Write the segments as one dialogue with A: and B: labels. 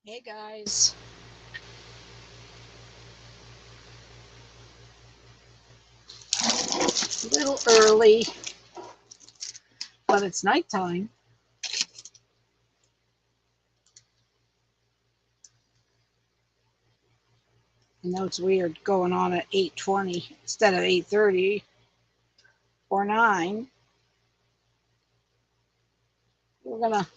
A: Hey guys, a little early, but it's nighttime. I know it's weird going on at 8:20 instead of 8:30 or 9. We're gonna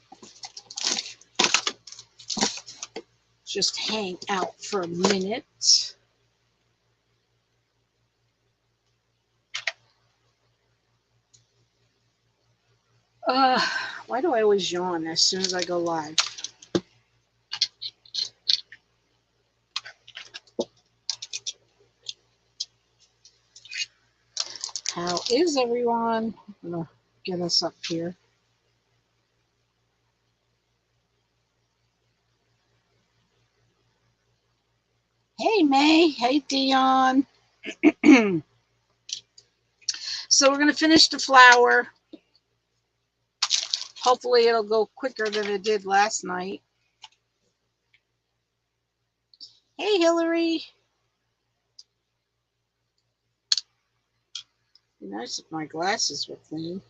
A: just hang out for a minute. Uh, why do I always yawn as soon as I go live? How is everyone? I'm gonna get us up here. Hey May, hey Dion. So we're gonna finish the flower. Hopefully it'll go quicker than it did last night. Hey Hillary. Be nice if my glasses were clean.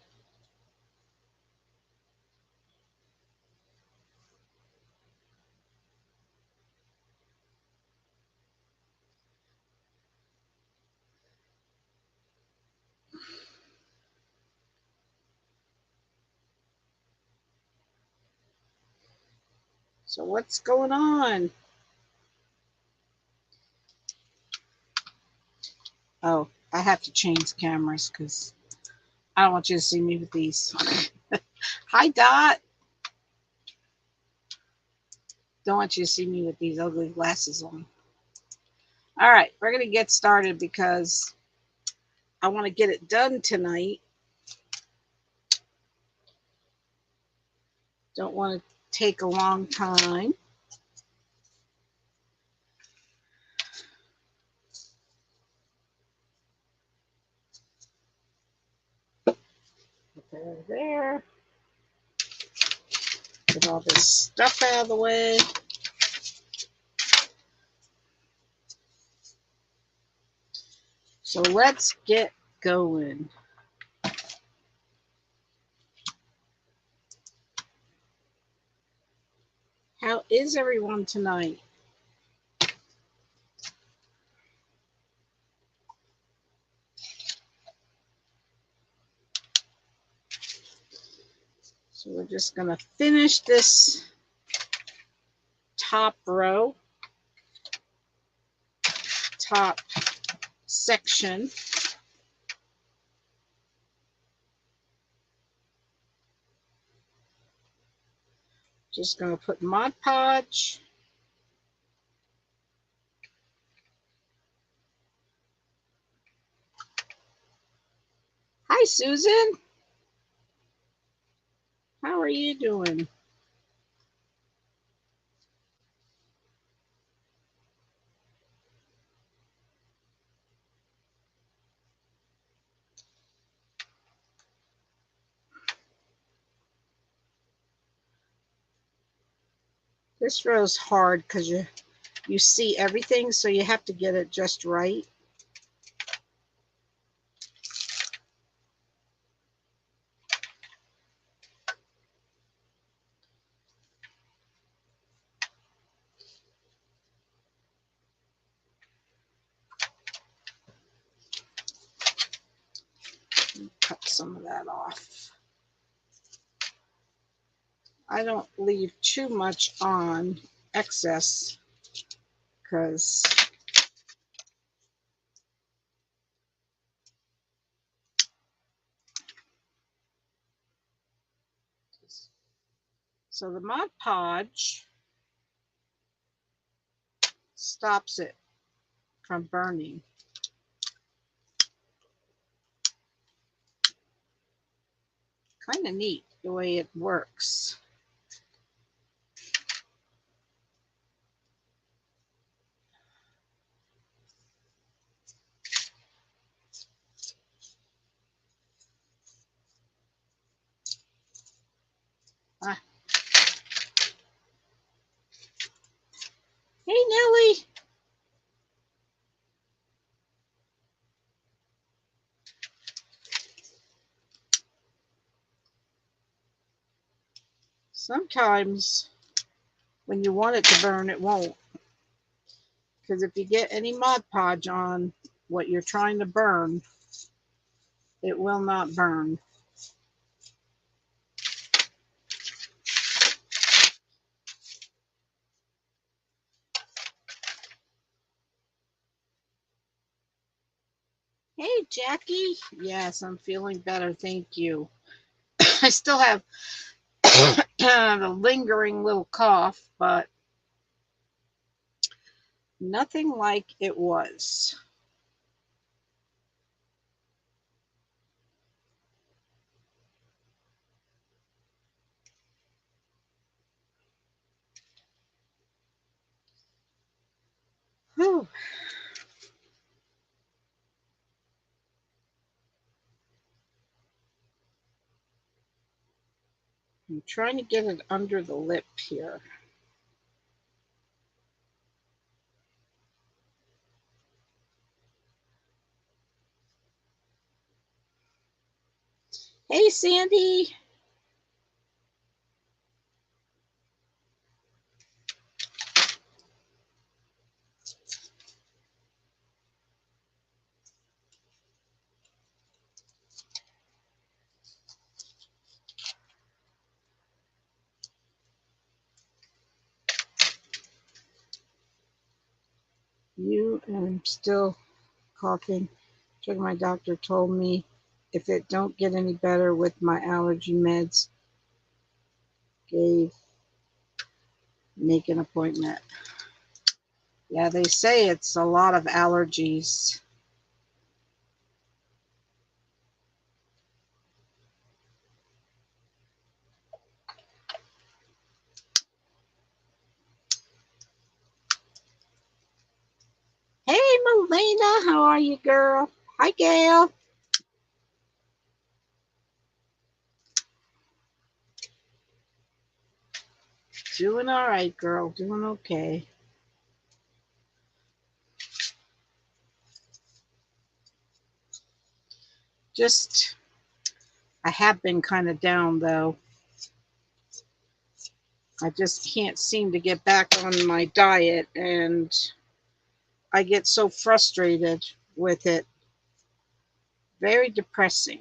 A: So what's going on? Oh, I have to change cameras because I don't want you to see me with these. Hi Dot. Don't want you to see me with these ugly glasses on. All right, we're gonna get started because I want to get it done tonight. Don't want to take a long time. There. Get all this stuff out of the way. So let's get going. How is everyone tonight? So we're just going to finish this top row, top section. Just going to put Mod Podge. Hi, Susan. How are you doing? This row's hard because you see everything, so you have to get it just right. Cut some of that off. I don't leave too much on excess because so the Mod Podge stops it from burning. Kind of neat the way it works. Ah. Sometimes when you want it to burn, it won't. Because if you get any Mod Podge on what you're trying to burn, it will not burn. Hey, Jackie. Yes, I'm feeling better. Thank you. I still have the lingering little cough, but nothing like it was. Whew. I'm trying to get it under the lip here. Hey, Sandy. You am still coughing. My doctor told me if it don't get any better with my allergy meds, make an appointment. Yeah, they say it's a lot of allergies. Hey, Melina, how are you, girl? Hi, Gail. Doing all right, girl. Doing okay. Just, I have been kind of down, though. I just can't seem to get back on my diet, and I get so frustrated with it. Very depressing.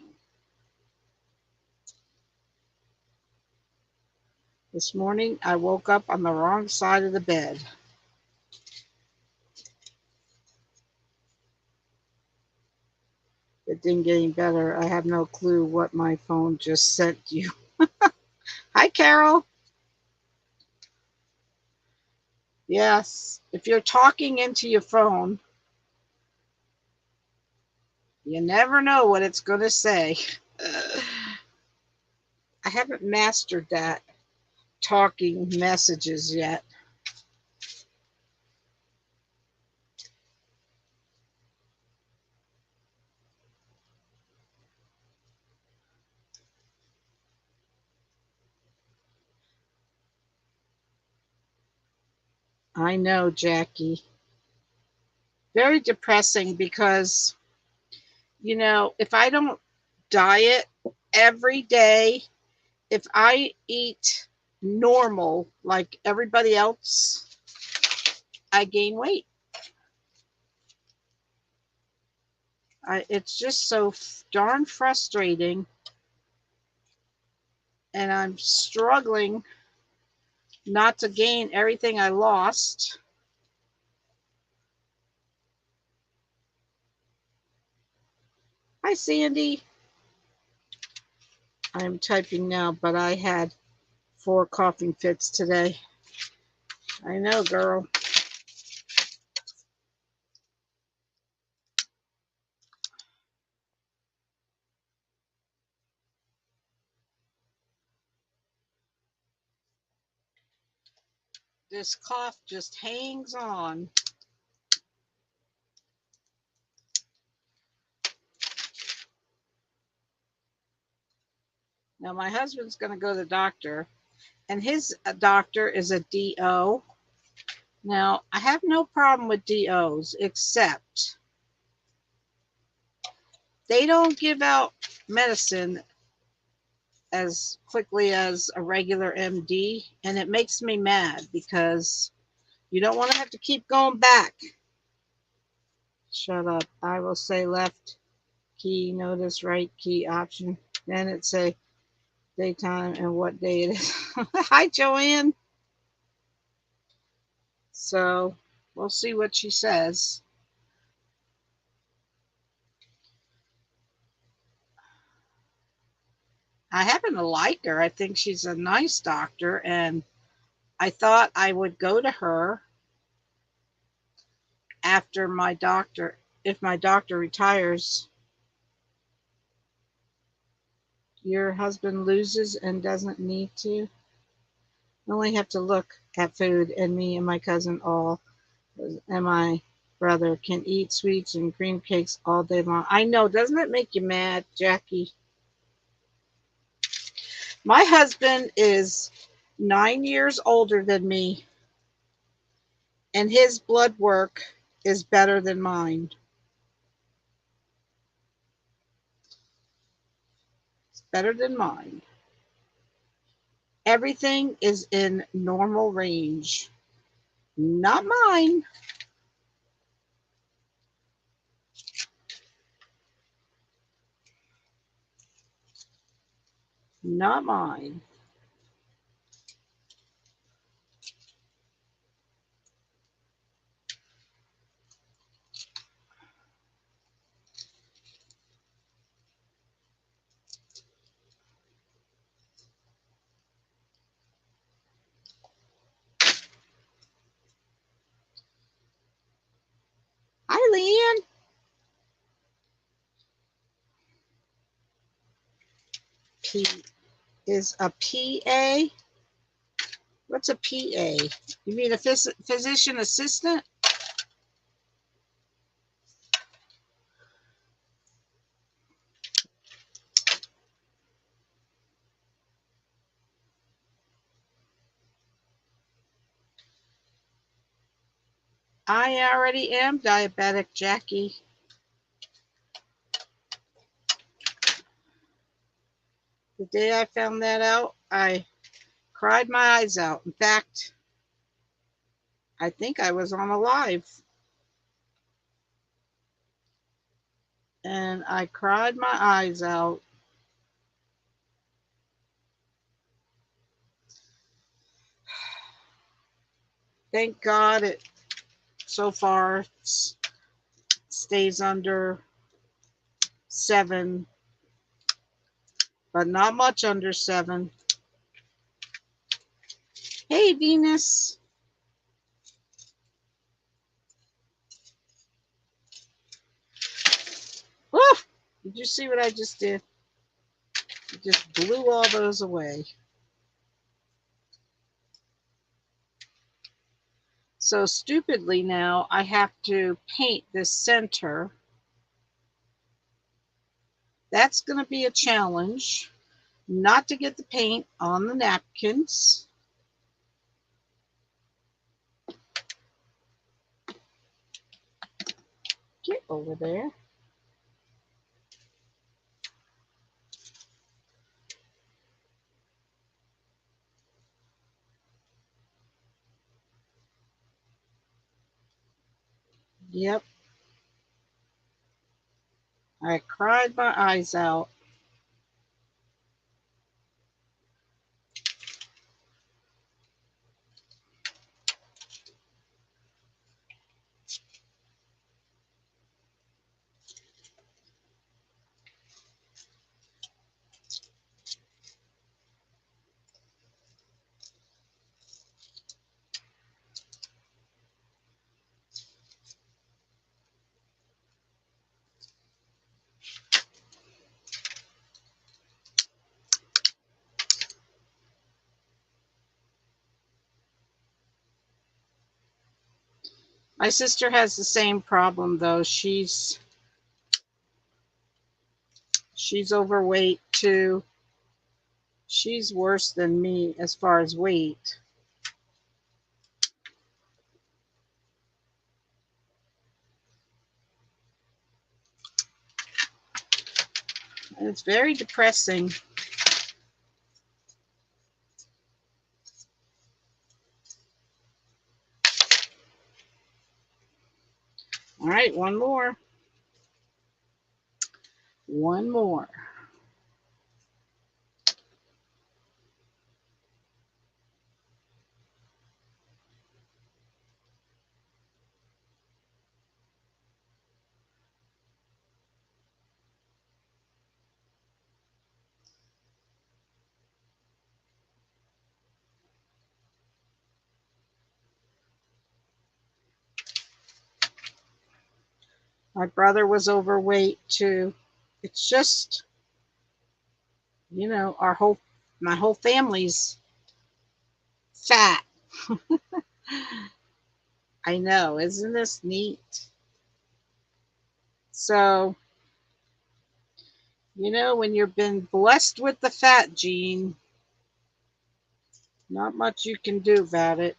A: This morning, I woke up on the wrong side of the bed. It didn't get any better. I have no clue what my phone just sent you. Hi, Carol. Yes, if you're talking into your phone, you never know what it's going to say. I haven't mastered that talking messages yet. I know, Jackie. Very depressing because, if I don't diet every day, if I eat normal like everybody else, I gain weight. It's just so darn frustrating, and I'm struggling not to gain everything I lost. Hi, Sandy. I'm typing now, but I had 4 coughing fits today. I know, girl. This cough just hangs on. Now, my husband's going to go to the doctor, and his doctor is a DO. Now, I have no problem with DOs, except they don't give out medicine as quickly as a regular MD, and it makes me mad because you don't want to have to keep going back. Shut up. I will say left key, notice right key option. Then it say daytime and what day it is. Hi, Joanne. So we'll see what she says. I happen to like her. I think she's a nice doctor, and I thought I would go to her after my doctor, if my doctor retires. Your husband loses and doesn't need to. You only have to look at food, and me and my cousin all, and my brother can eat sweets and cream cakes all day long. I know, doesn't it make you mad, Jackie? My husband is 9 years older than me, and his blood work is better than mine. It's better than mine. Everything is in normal range. Not mine. Not mine. Hi, Leanne. P is a PA. What's a PA? You mean a physician assistant? I already am diabetic, Jackie. The day I found that out, I cried my eyes out. In fact, I think I was on a live, and I cried my eyes out. Thank God it so far stays under 7, but not much under 7. Hey, Venus. Woo! Did you see what I just did? I just blew all those away. So stupidly now, I have to paint this center. That's going to be a challenge, not to get the paint on the napkins. Get over there. Yep. I cried my eyes out. My sister has the same problem though. She's overweight too. She's worse than me as far as weight. And it's very depressing. All right, one more. One more. My brother was overweight too. It's just, my whole family's fat. I know, isn't this neat? So, when you've been blessed with the fat gene, not much you can do about it.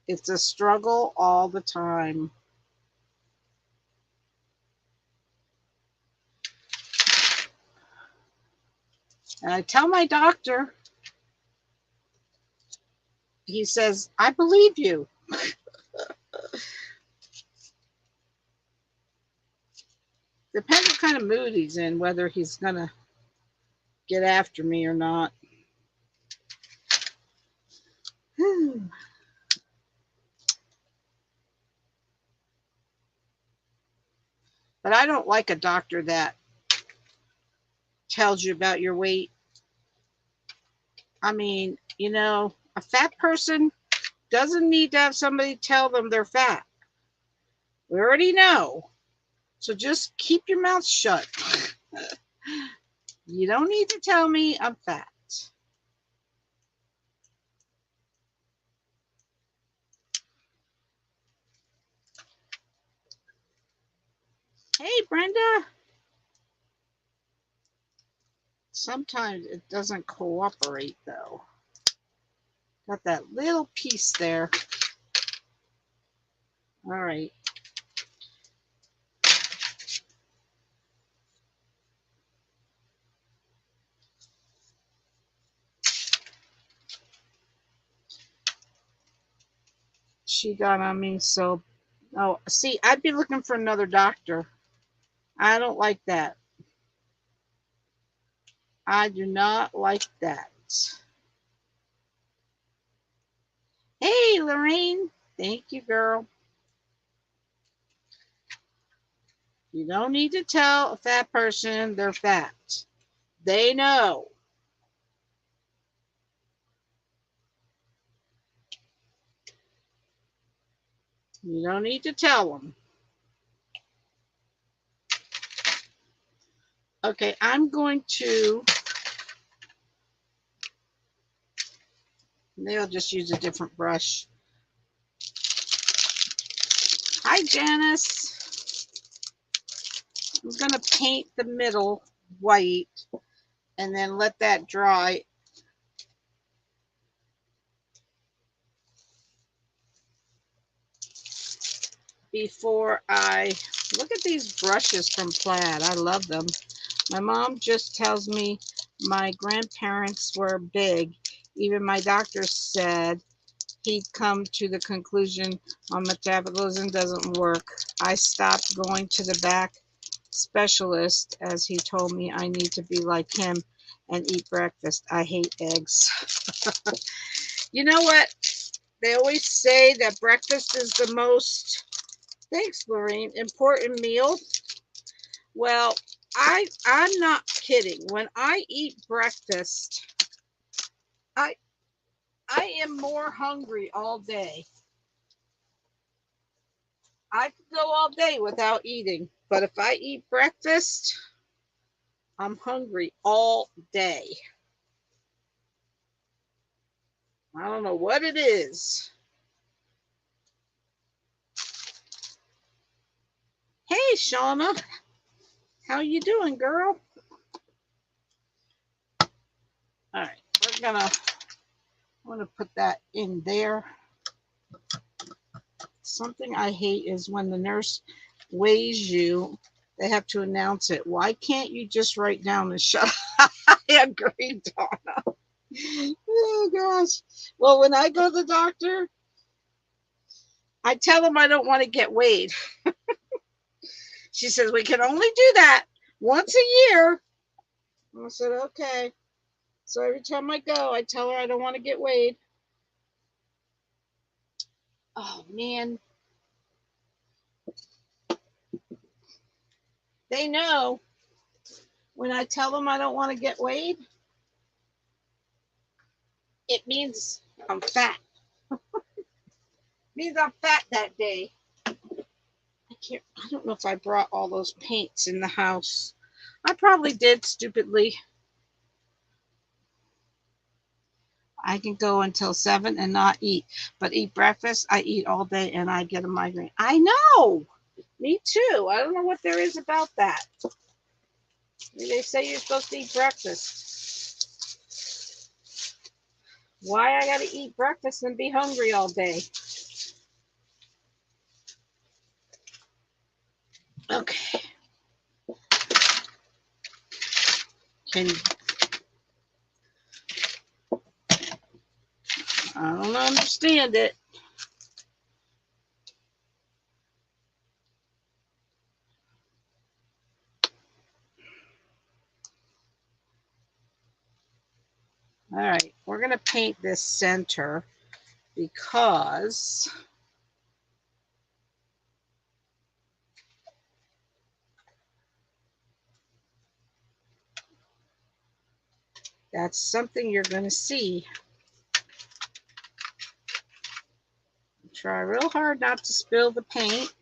A: It's a struggle all the time. And I tell my doctor, he says, I believe you. Depends what kind of mood he's in, whether he's going to get after me or not. But I don't like a doctor that tells you about your weight. I mean, a fat person doesn't need to have somebody tell them they're fat. We already know. So just keep your mouth shut. You don't need to tell me I'm fat. Hey, Brenda. Sometimes it doesn't cooperate, though. Got that little piece there. All right. She got on me, so... Oh, see, I'd be looking for another doctor. I don't like that. I do not like that. Hey, Lorraine. Thank you, girl. You don't need to tell a fat person they're fat. They know. You don't need to tell them. Okay, I'm going to... Maybe I'll just use a different brush. Hi, Janice. I'm going to paint the middle white and then let that dry. Before I... Look at these brushes from Plaid. I love them. My mom just tells me my grandparents were big. Even my doctor said he'd come to the conclusion my metabolism doesn't work. I stopped going to the back specialist as he told me I need to be like him and eat breakfast. I hate eggs. You know what? They always say that breakfast is the most, thanks, Lorraine, important meal. Well, I'm not kidding. When I eat breakfast, I am more hungry all day. I could go all day without eating, but if I eat breakfast, I'm hungry all day. I don't know what it is. Hey, Shauna, how you doing, girl? All right, I'm gonna put that in there. Something I hate is when the nurse weighs you, they have to announce it. Why can't you just write down and shut up? I agree, Donna. Oh, gosh. Well, when I go to the doctor, I tell them I don't want to get weighed. She says, we can only do that once a year. I said, okay. So every time I go, I tell her I don't want to get weighed. Oh, man. They know when I tell them I don't want to get weighed, it means I'm fat. It means I'm fat that day. I don't know if I brought all those paints in the house. I probably did, stupidly. I can go until 7 and not eat, but eat breakfast. I eat all day and I get a migraine. I know. Me too. I don't know what there is about that. They say you're supposed to eat breakfast. Why I gotta eat breakfast and be hungry all day? Okay. Can I don't understand it. All right, we're gonna paint this center because that's something you're gonna see. Try real hard not to spill the paint.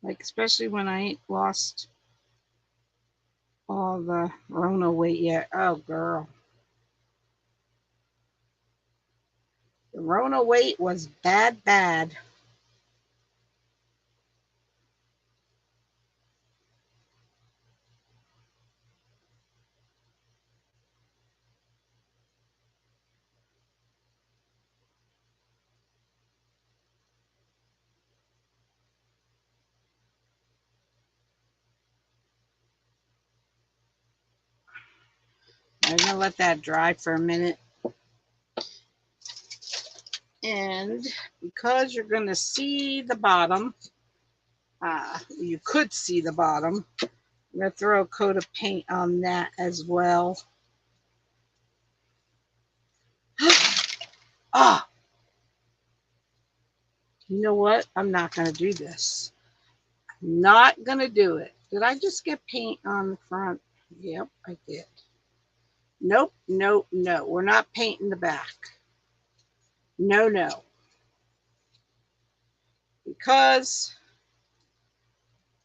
A: Like, especially when I ain't lost all the Rona weight yet. Oh, girl. The Rona weight was bad, bad. I'm going to let that dry for a minute. And because you're going to see the bottom, you could see the bottom, I'm going to throw a coat of paint on that as well. Ah, you know what? I'm not going to do this. Not going to do it. Did I just get paint on the front? Yep, I did. Nope, nope, no. We're not painting the back. No, no. Because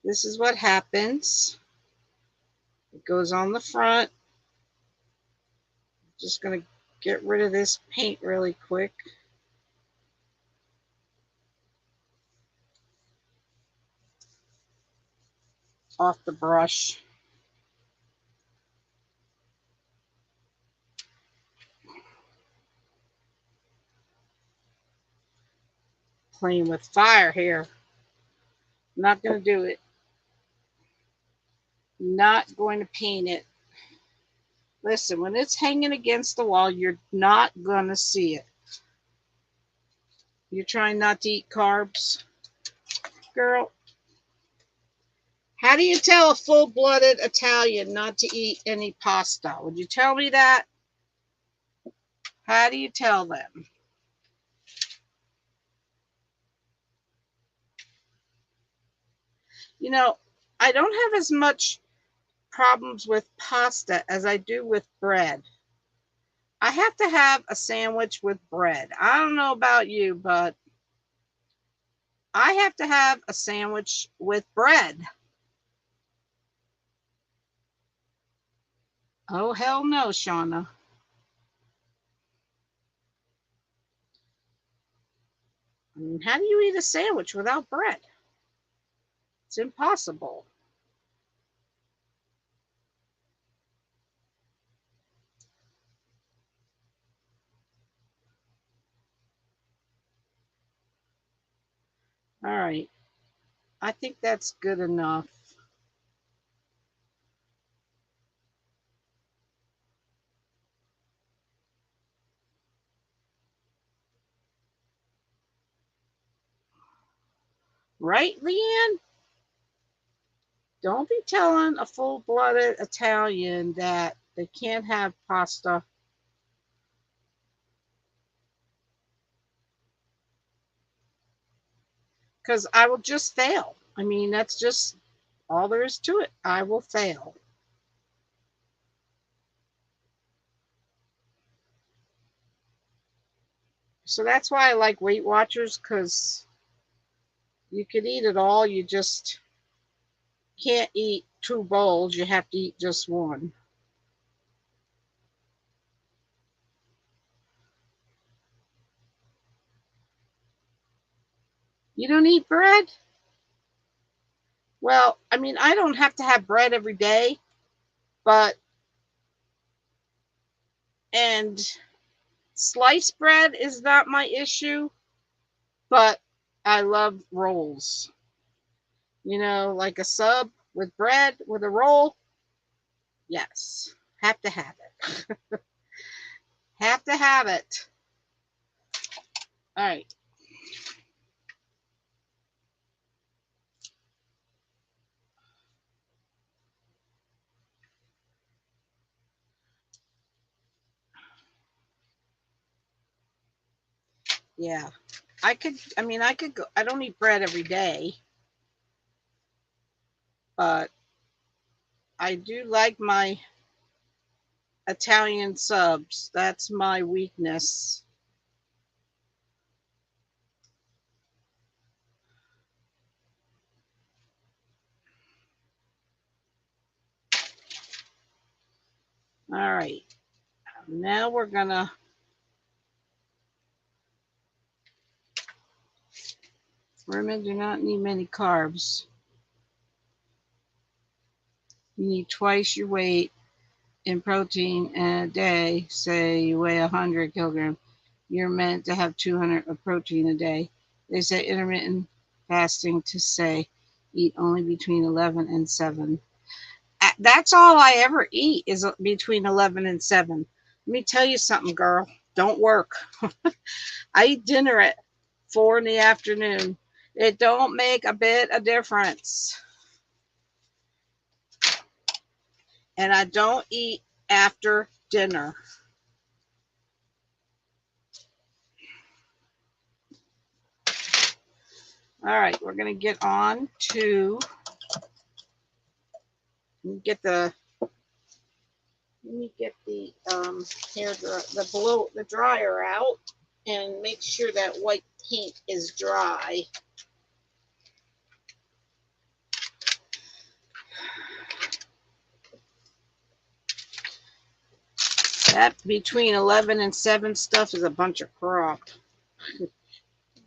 A: this is what happens. It goes on the front. Just going to get rid of this paint really quick. Off the brush. Playing with fire here. Not going to do it. Not going to paint it. Listen, when it's hanging against the wall, you're not going to see it. You're trying not to eat carbs? Girl, how do you tell a full-blooded Italian not to eat any pasta? Would you tell me that? How do you tell them? You know, I don't have as much problems with pasta as I do with bread. I have to have a sandwich with bread. I don't know about you, but I have to have a sandwich with bread. Oh, hell no, Shauna. I mean, how do you eat a sandwich without bread? It's impossible. All right. I think that's good enough. Right, Leanne? Don't be telling a full-blooded Italian that they can't have pasta. Because I will just fail. I mean, that's just all there is to it. I will fail. So that's why I like Weight Watchers, because you can eat it all. You just can't eat two bowls. You have to eat just one. You don't eat bread? Well, I mean, I don't have to have bread every day, but, and sliced bread is not my issue, but I love rolls. Like a sub with bread with a roll. Yes, have to have it. Have to have it. All right. Yeah. I could go, I don't eat bread every day, but I do like my Italian subs. That's my weakness. All right. Now we're going to, women do not need many carbs. You need twice your weight in protein in a day. Say you weigh 100 kilograms. You're meant to have 200 of protein a day. They say intermittent fasting to say eat only between 11 and 7. That's all I ever eat is between 11 and 7. Let me tell you something, girl. Don't work. I eat dinner at 4 in the afternoon. It don't make a bit of difference. And I don't eat after dinner. All right, we're going to get on to get the let me get the hair the dryer out and make sure that white paint is dry. That between 11 and 7 stuff is a bunch of crap.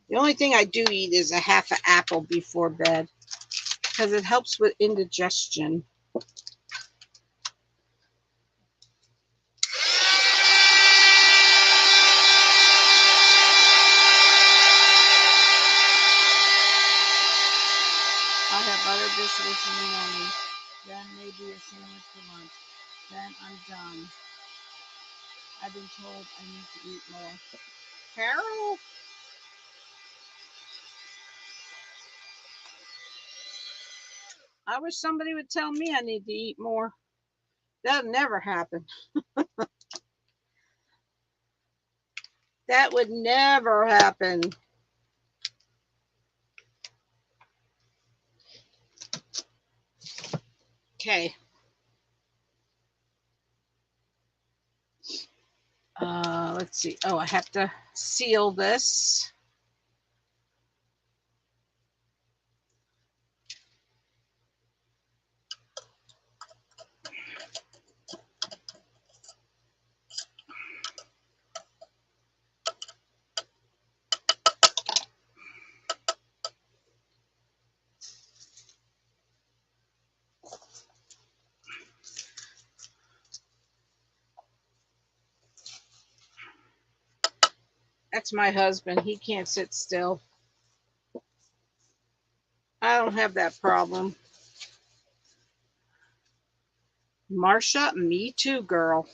A: The only thing I do eat is a half an apple before bed because it helps with indigestion. I'll have butter biscuits in the morning, then maybe a sandwich for lunch. Then I'm done. I've been told I need to eat more. Carol, I wish somebody would tell me I need to eat more. That'll never happen. That would never happen. Okay. Let's see. Oh, I have to seal this. That's my husband. He can't sit still. I don't have that problem. Marsha, me too, girl.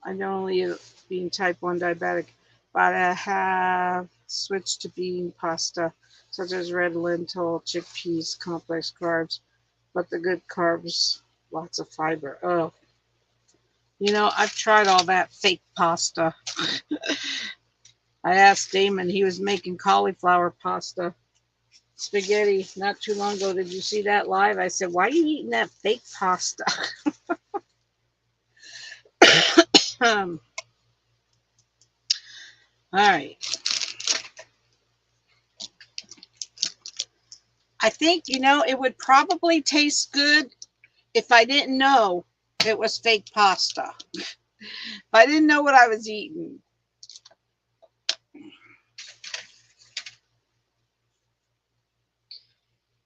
A: I don't only being type 1 diabetic, but I have switched to bean pasta, such as red lentil, chickpeas, complex carbs, but the good carbs, lots of fiber. Oh, I've tried all that fake pasta. I asked Damon, he was making cauliflower pasta, spaghetti not too long ago. Did you see that live? I said, why are you eating that fake pasta? All right. I think, it would probably taste good if I didn't know it was fake pasta. If I didn't know what I was eating.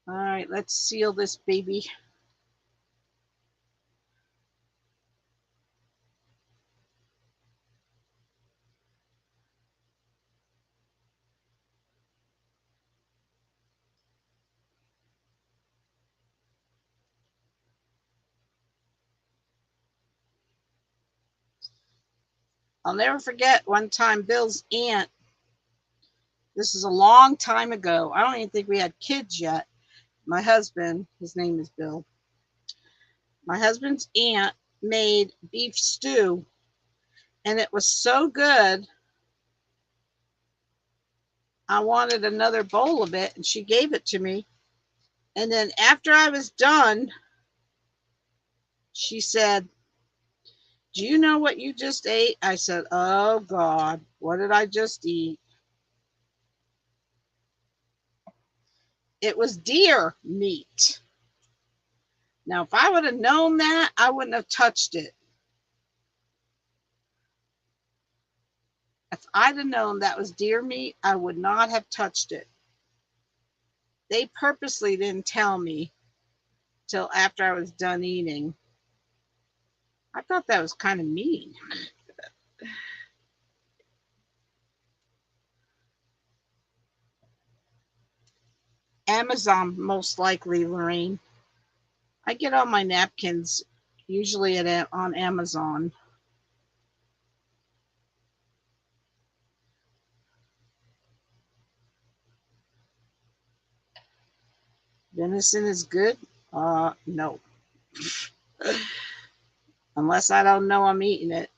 A: All right, let's seal this baby. I'll never forget one time Bill's aunt, this is a long time ago. I don't even think we had kids yet. My husband, his name is Bill. My husband's aunt made beef stew, and it was so good. I wanted another bowl of it, and she gave it to me. And then after I was done, she said, do you know what you just ate? I said, oh God, what did I just eat? It was deer meat. Now, if I would have known that, I wouldn't have touched it. If I'd have known that was deer meat, I would not have touched it. They purposely didn't tell me till after I was done eating. I thought that was kind of mean. Amazon, most likely, Lorraine. I get all my napkins usually on Amazon. Venison is good? No. Unless I don't know I'm eating it.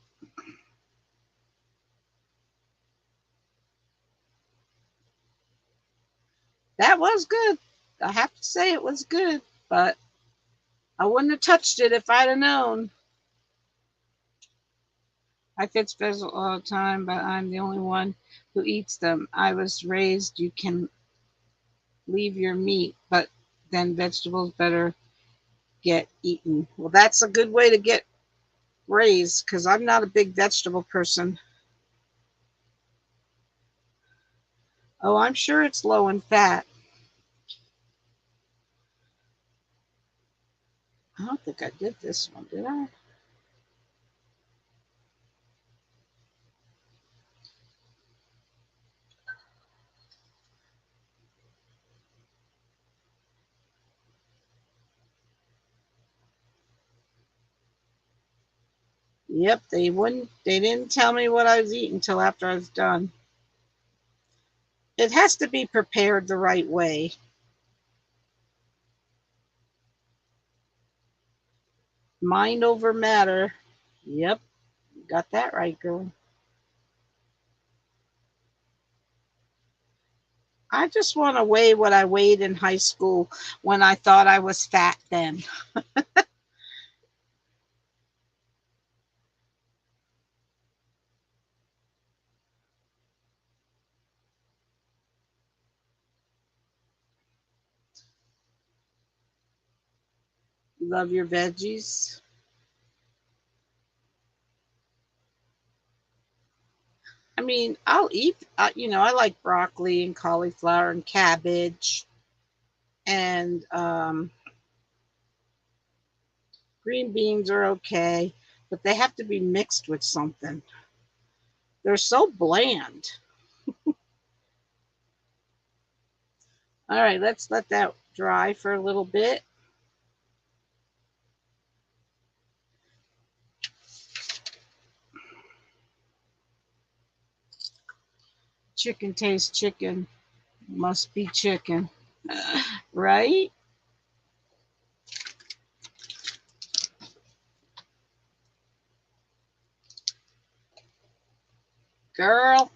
A: That was good. I have to say it was good, but I wouldn't have touched it if I'd have known. I fit special all the time, but I'm the only one who eats them. I was raised you can leave your meat, but then vegetables better get eaten. Well, that's a good way to get raised because I'm not a big vegetable person. Oh, I'm sure it's low in fat. I don't think I did this one, did I? Yep, they didn't tell me what I was eating until after I was done. It has to be prepared the right way. Mind over matter. Yep, got that right, girl. I just want to weigh what I weighed in high school when I thought I was fat then. You love your veggies? I mean, I'll eat, I like broccoli and cauliflower and cabbage and green beans are okay, but they have to be mixed with something. They're so bland. All right, let's let that dry for a little bit. Chicken tastes chicken. Must be chicken. Right? Girl,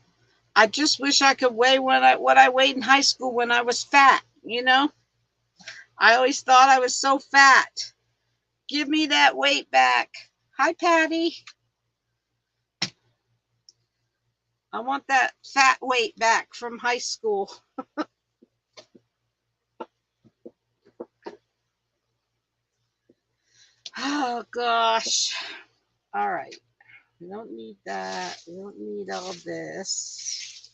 A: I just wish I could weigh what I weighed in high school when I was fat, you know? I always thought I was so fat. Give me that weight back. Hi, Patty. I want that fat weight back from high school. Oh, gosh. All right. We don't need that. We don't need all this.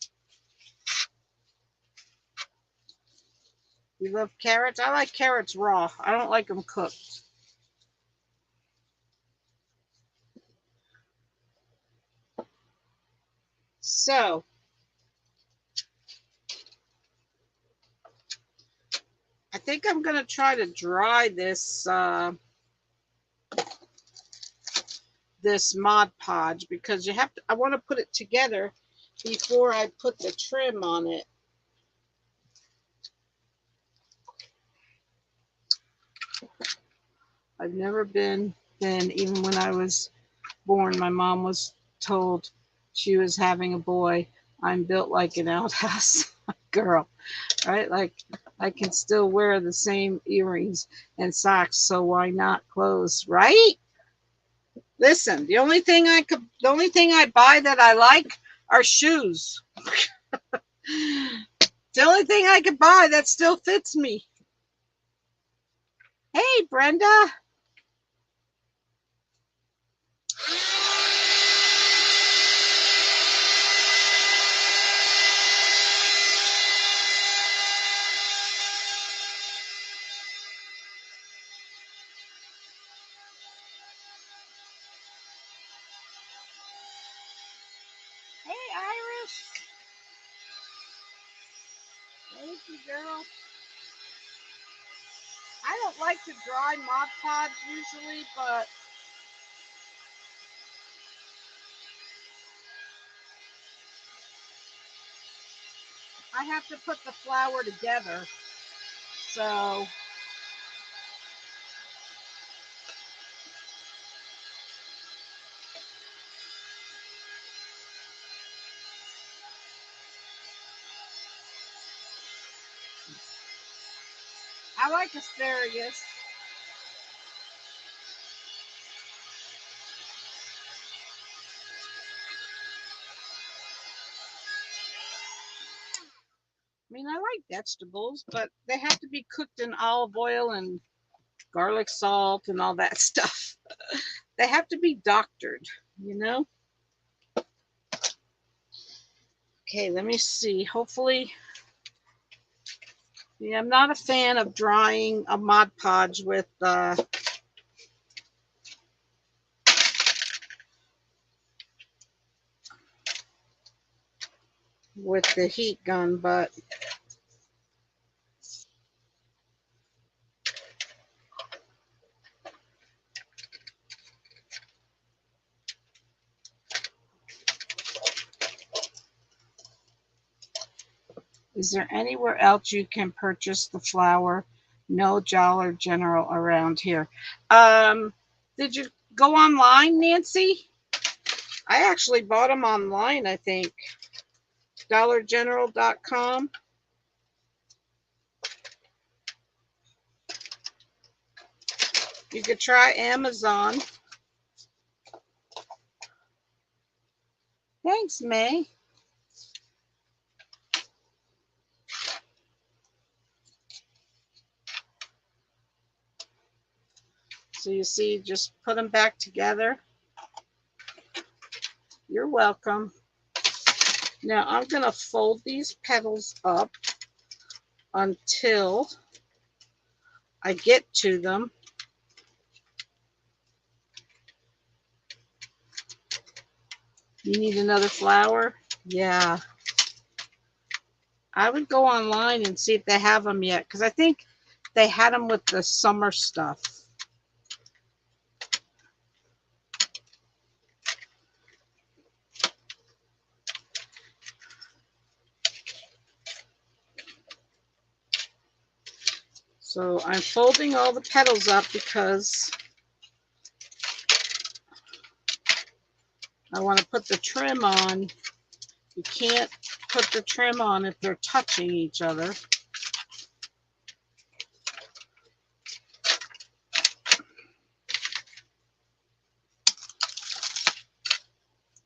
A: You love carrots? I like carrots raw. I don't like them cooked. So, I think I'm going to try to dry this Mod Podge because you have to. I want to put it together before I put the trim on it. I've never been thin. Even when I was born, my mom was told she was having a boy. I'm built like an outhouse girl, right? Like I can still wear the same earrings and socks, so why not clothes, right? Listen, the only thing I buy that I like are shoes. The only thing I could buy that still fits me. Hey, Brenda. Hey, Iris. Thank you, girl. I don't like to dry Mod Podge usually, but I have to put the flour together. So I like asparagus. I mean, I like vegetables, but they have to be cooked in olive oil and garlic salt and all that stuff. They have to be doctored, you know? Okay, let me see. Hopefully, yeah, I'm not a fan of drying a Mod Podge with the heat gun, but is there anywhere else you can purchase the flour? No Dollar General around here. Did you go online, Nancy? I actually bought them online, I think. DollarGeneral.com. You could try Amazon. Thanks, May. So you see, just put them back together. You're welcome. Now I'm going to fold these petals up until I get to them. You need another flower? Yeah. I would go online and see if they have them yet, because I think they had them with the summer stuff. So I'm folding all the petals up because I want to put the trim on. You can't put the trim on if they're touching each other.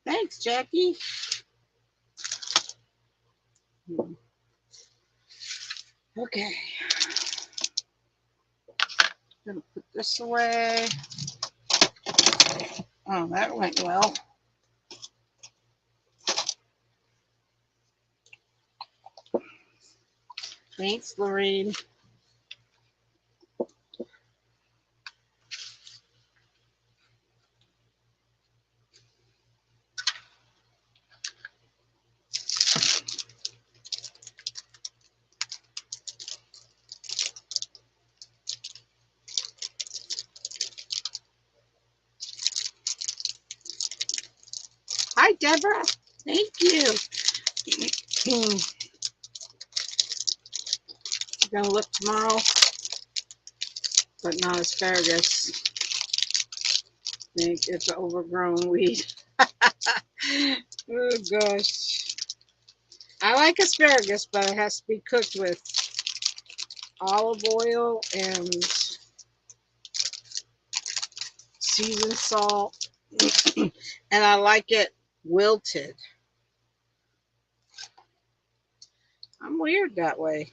A: Thanks, Jackie. Okay. Gonna put this away. Oh, that went well. Thanks, Lorraine. Hi, Deborah. Thank you. I'm gonna look tomorrow, but not asparagus. I think it's an overgrown weed. Oh gosh. I like asparagus, but it has to be cooked with olive oil and seasoned salt. And I like it wilted. I'm weird that way.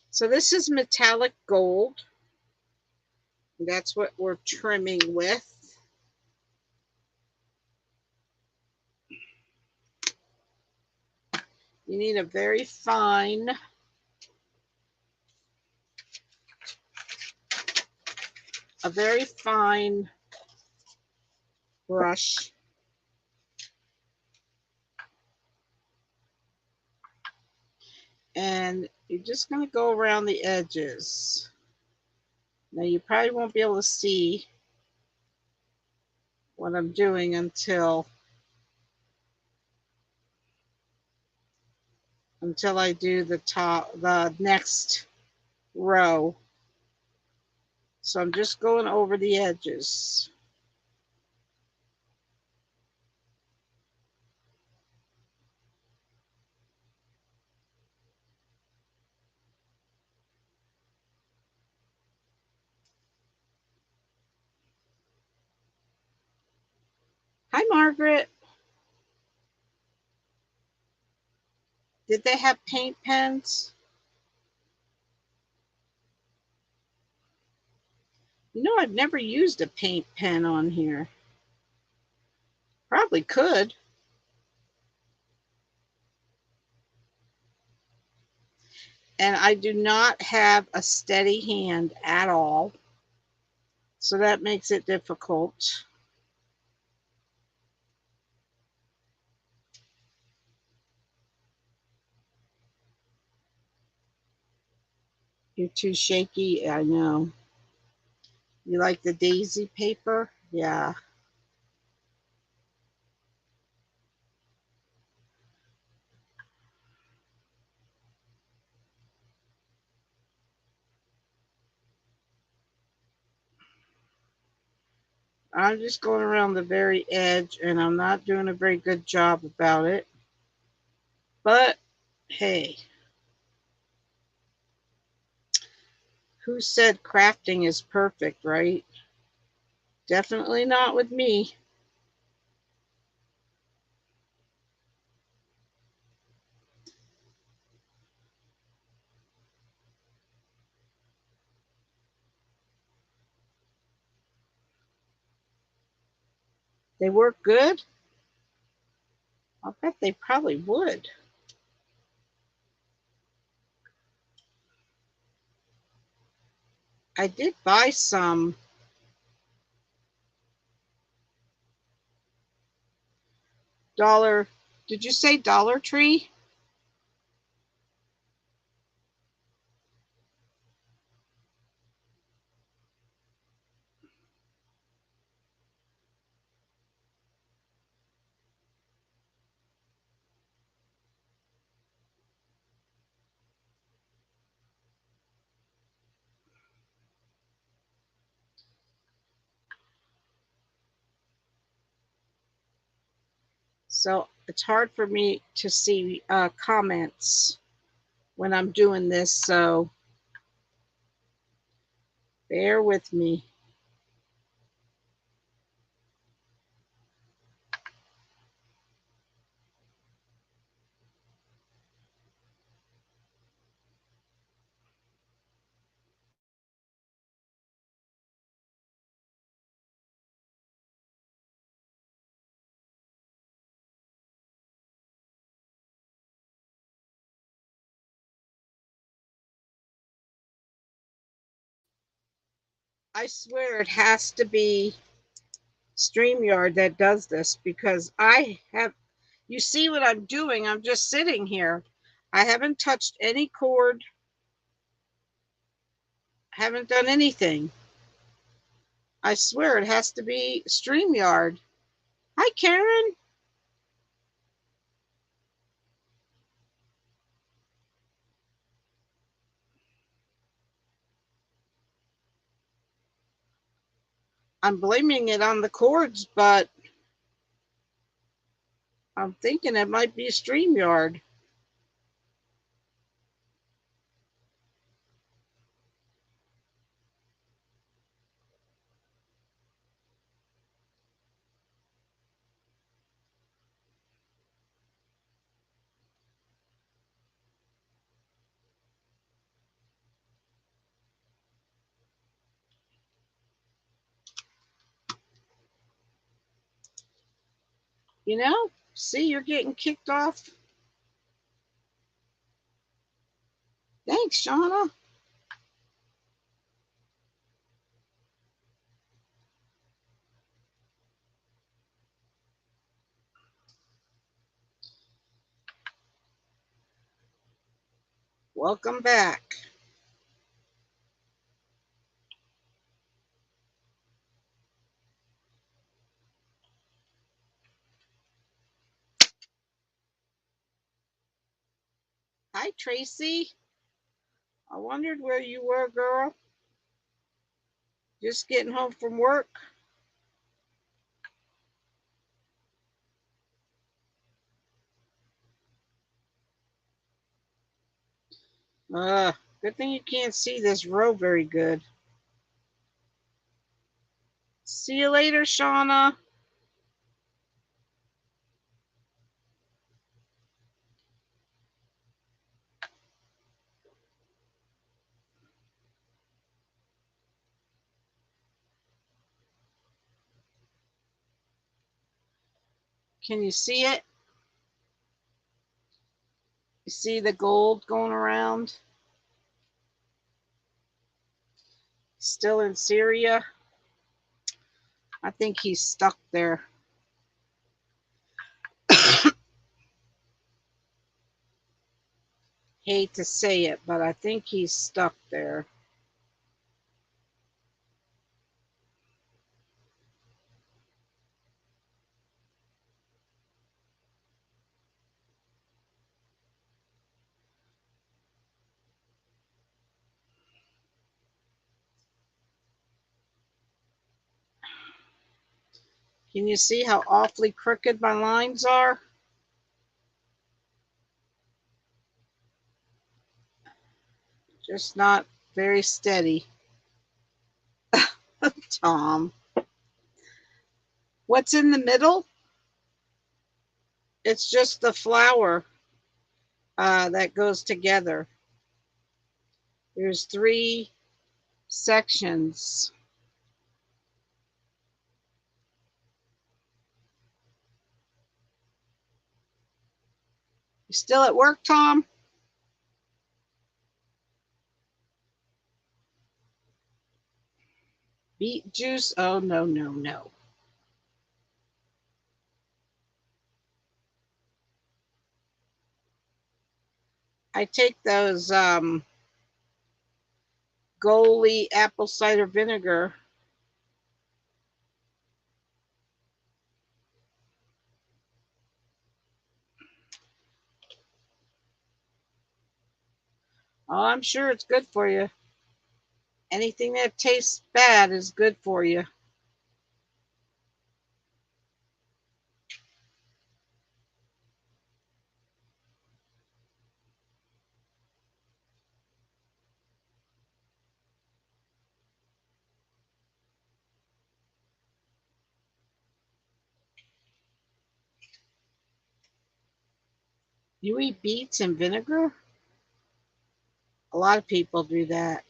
A: So this is metallic gold. That's what we're trimming with. You need a very fine brush. And you're just going to go around the edges. Now you probably won't be able to see what I'm doing until I do the next row. So I'm just going over the edges. Hi, Margaret. Did they have paint pens? You know, I've never used a paint pen on here. Probably could. And I do not have a steady hand at all. So that makes it difficult. You're too shaky. I know. You like the daisy paper? Yeah. I'm just going around the very edge, and I'm not doing a very good job about it. But hey, who said crafting is perfect, right? Definitely not with me. They work good? I'll bet they probably would. I did buy some dollar. Did you say Dollar Tree? So it's hard for me to see comments when I'm doing this, so bear with me. I swear it has to be StreamYard that does this, because I have, you see what I'm doing? I'm just sitting here. I haven't touched any cord, haven't done anything. I swear it has to be StreamYard. Hi, Karen. I'm blaming it on the cords, but I'm thinking it might be StreamYard. You know? See, you're getting kicked off. Thanks, Shauna. Welcome back. Hi, Tracy. I wondered where you were, girl. Just getting home from work. Good thing you can't see this row very good. See you later, Shauna. Can you see it? You see the gold going around? Still in Syria? I think he's stuck there. Hate to say it, but I think he's stuck there. Can you see how awfully crooked my lines are? Just not very steady. Tom. What's in the middle? It's just the flower that goes together. There's 3 sections. You still at work, Tom? Beet juice? Oh, no, no, no. I take those Goli apple cider vinegar. Oh, I'm sure it's good for you. Anything that tastes bad is good for you. You eat beets in vinegar? A lot of people do that.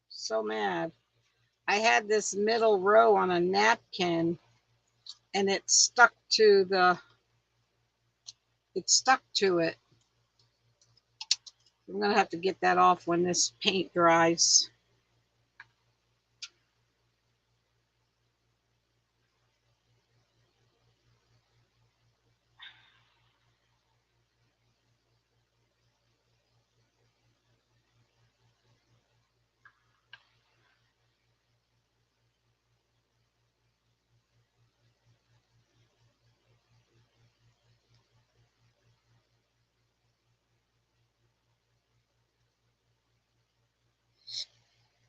A: So mad. I had this middle row on a napkin and it stuck to it. I'm gonna have to get that off when this paint dries.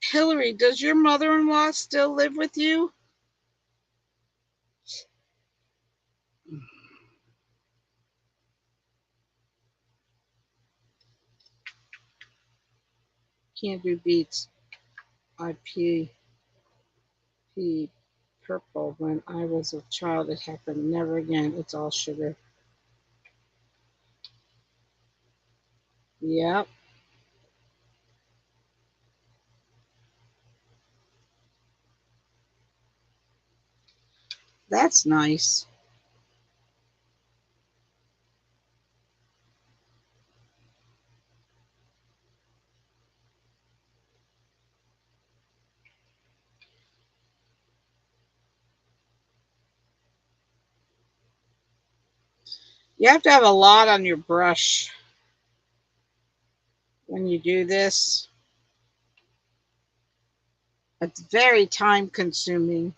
A: Hillary, does your mother-in-law still live with you? Can't do beets. I pee purple when I was a child. It happened never again. It's all sugar. Yep, that's nice. You have to have a lot on your brush when you do this. It's very time consuming.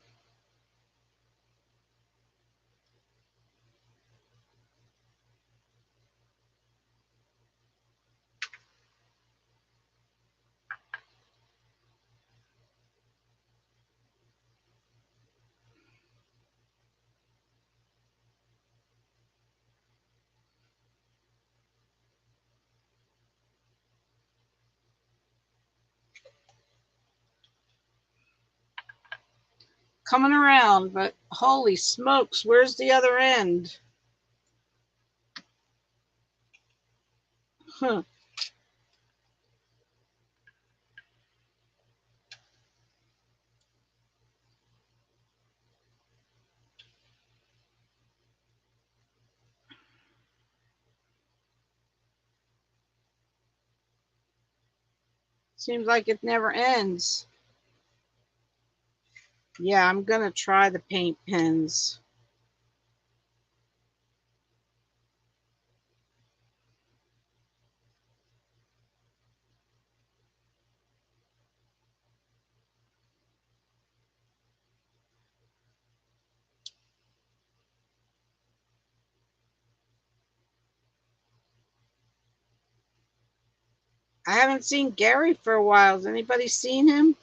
A: Coming around, but holy smokes, where's the other end? Huh. Seems like it never ends. Yeah, I'm gonna try the paint pens. I haven't seen Gary for a while. Has anybody seen him?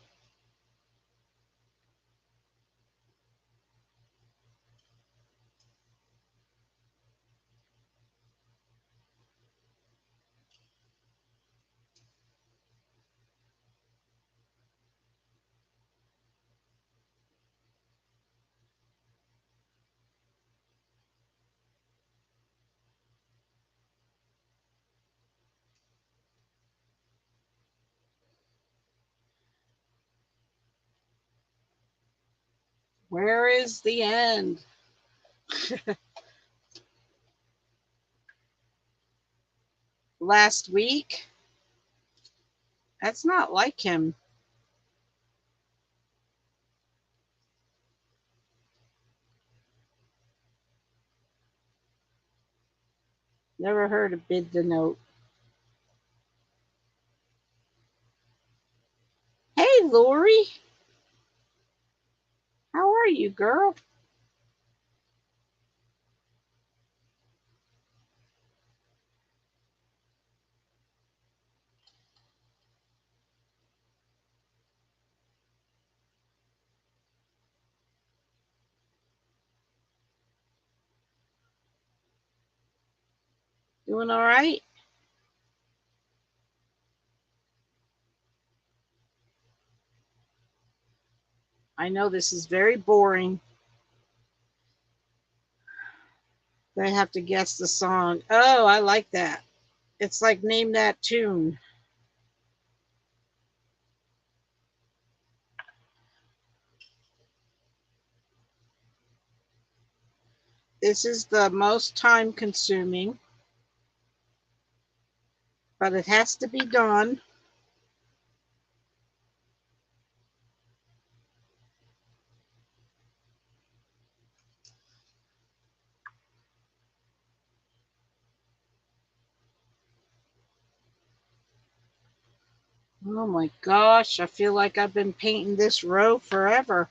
A: Where is the end? Last week? That's not like him. Never heard of bid the note. Hey, Lori. How are you, girl? Doing all right? I know this is very boring. They have to guess the song. Oh, I like that. It's like name that tune. This is the most time consuming, but it has to be done. Oh my gosh, I feel like I've been painting this row forever.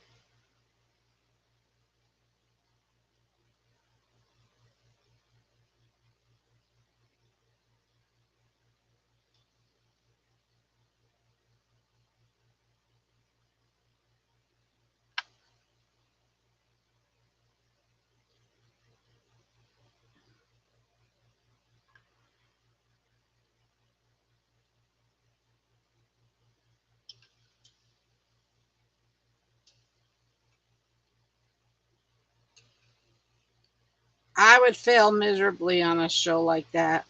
A: I would fail miserably on a show like that.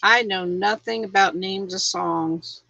A: I know nothing about names of songs.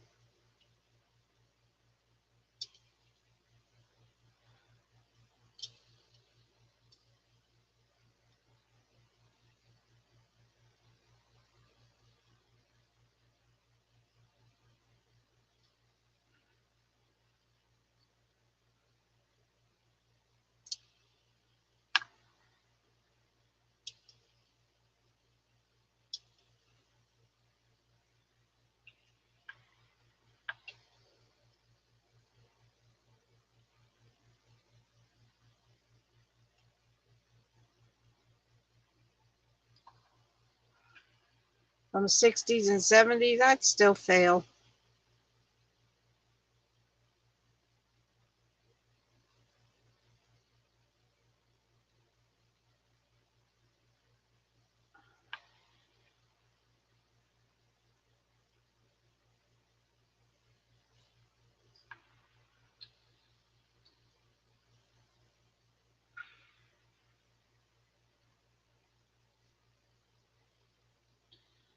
A: From the 60s and 70s, I'd still fail.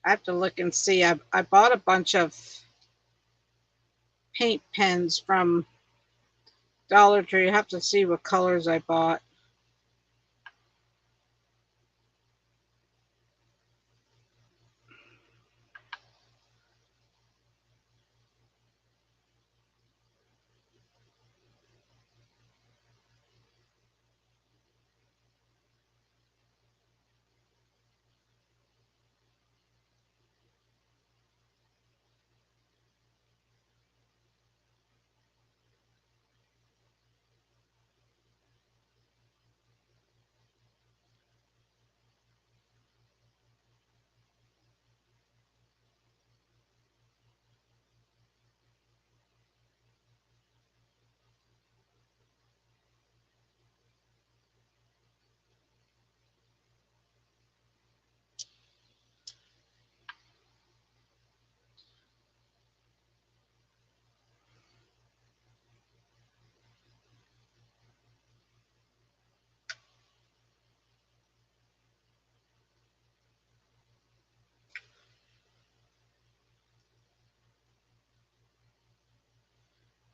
A: I have to look and see. I bought a bunch of paint pens from Dollar Tree. I have to see what colors I bought.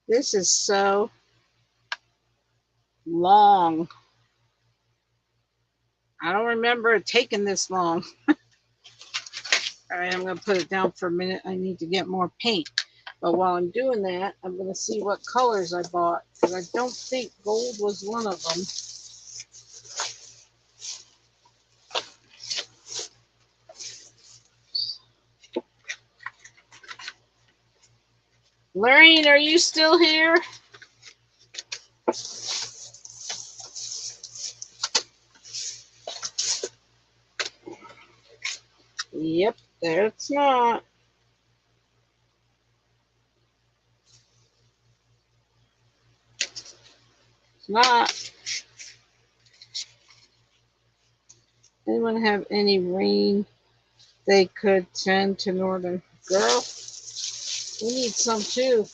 A: This is so long. I don't remember it taking this long. All right, I'm going to put it down for a minute. I need to get more paint. But while I'm doing that, I'm going to see what colors I bought because I don't think gold was one of them. Lorraine, are you still here? Yep, there it's not. It's not. Anyone have any rain they could send to Northern? Girl, we need some too.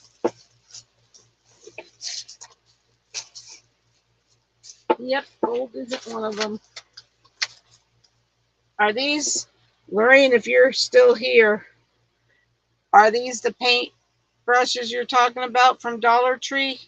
A: Yep, gold isn't one of them. Are these, Lorraine, if you're still here, are these the paint brushes you're talking about from Dollar Tree?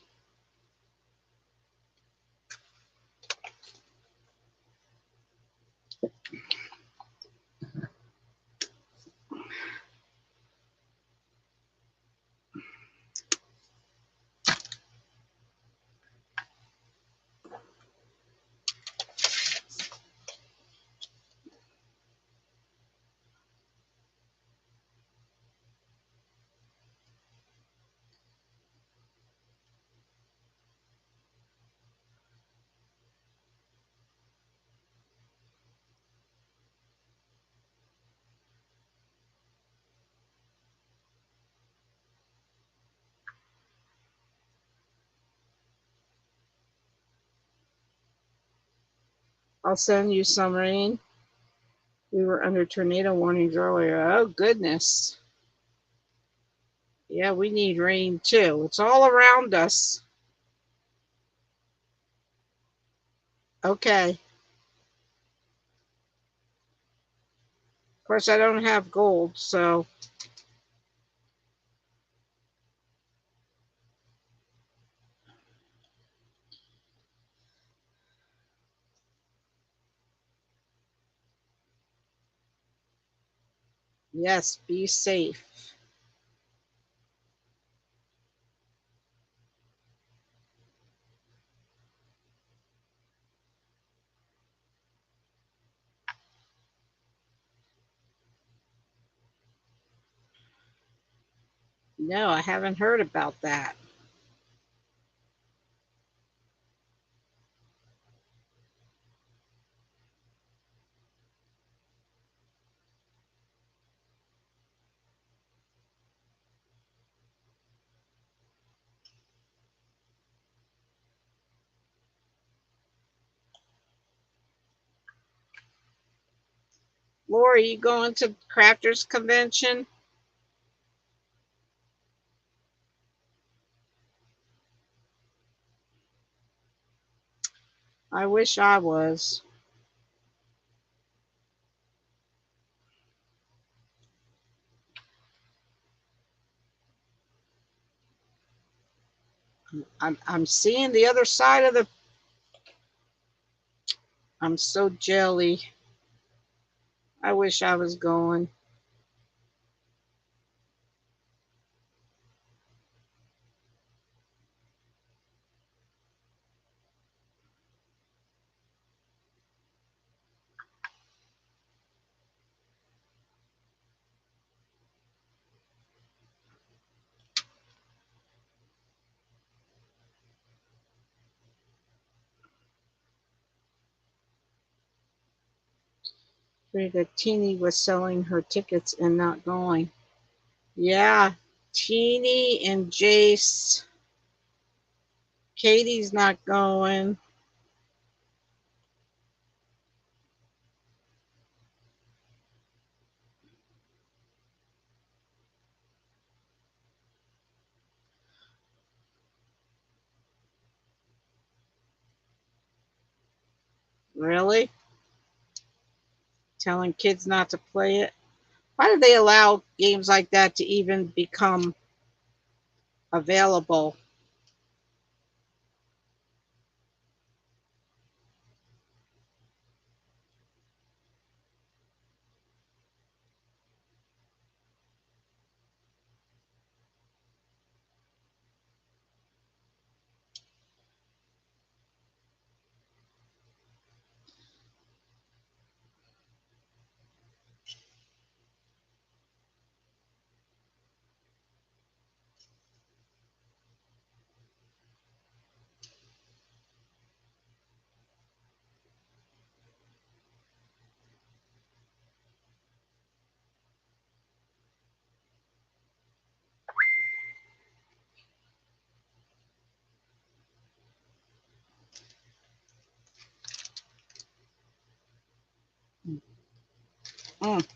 A: I'll send you some, Rain. We were under tornado warnings earlier. Oh, goodness. Yeah, we need rain too. It's all around us. Okay. Of course, I don't have gold, so yes, be safe. No, I haven't heard about that. Lori, you going to Crafters Convention? I wish I was. I'm seeing the other side of the. I'm so jelly. I wish I was going. That Teeny was selling her tickets and not going. Yeah, Teeny and Jace. Katie's not going. Really? Telling kids not to play it? Why do they allow games like that to even become available? Mm.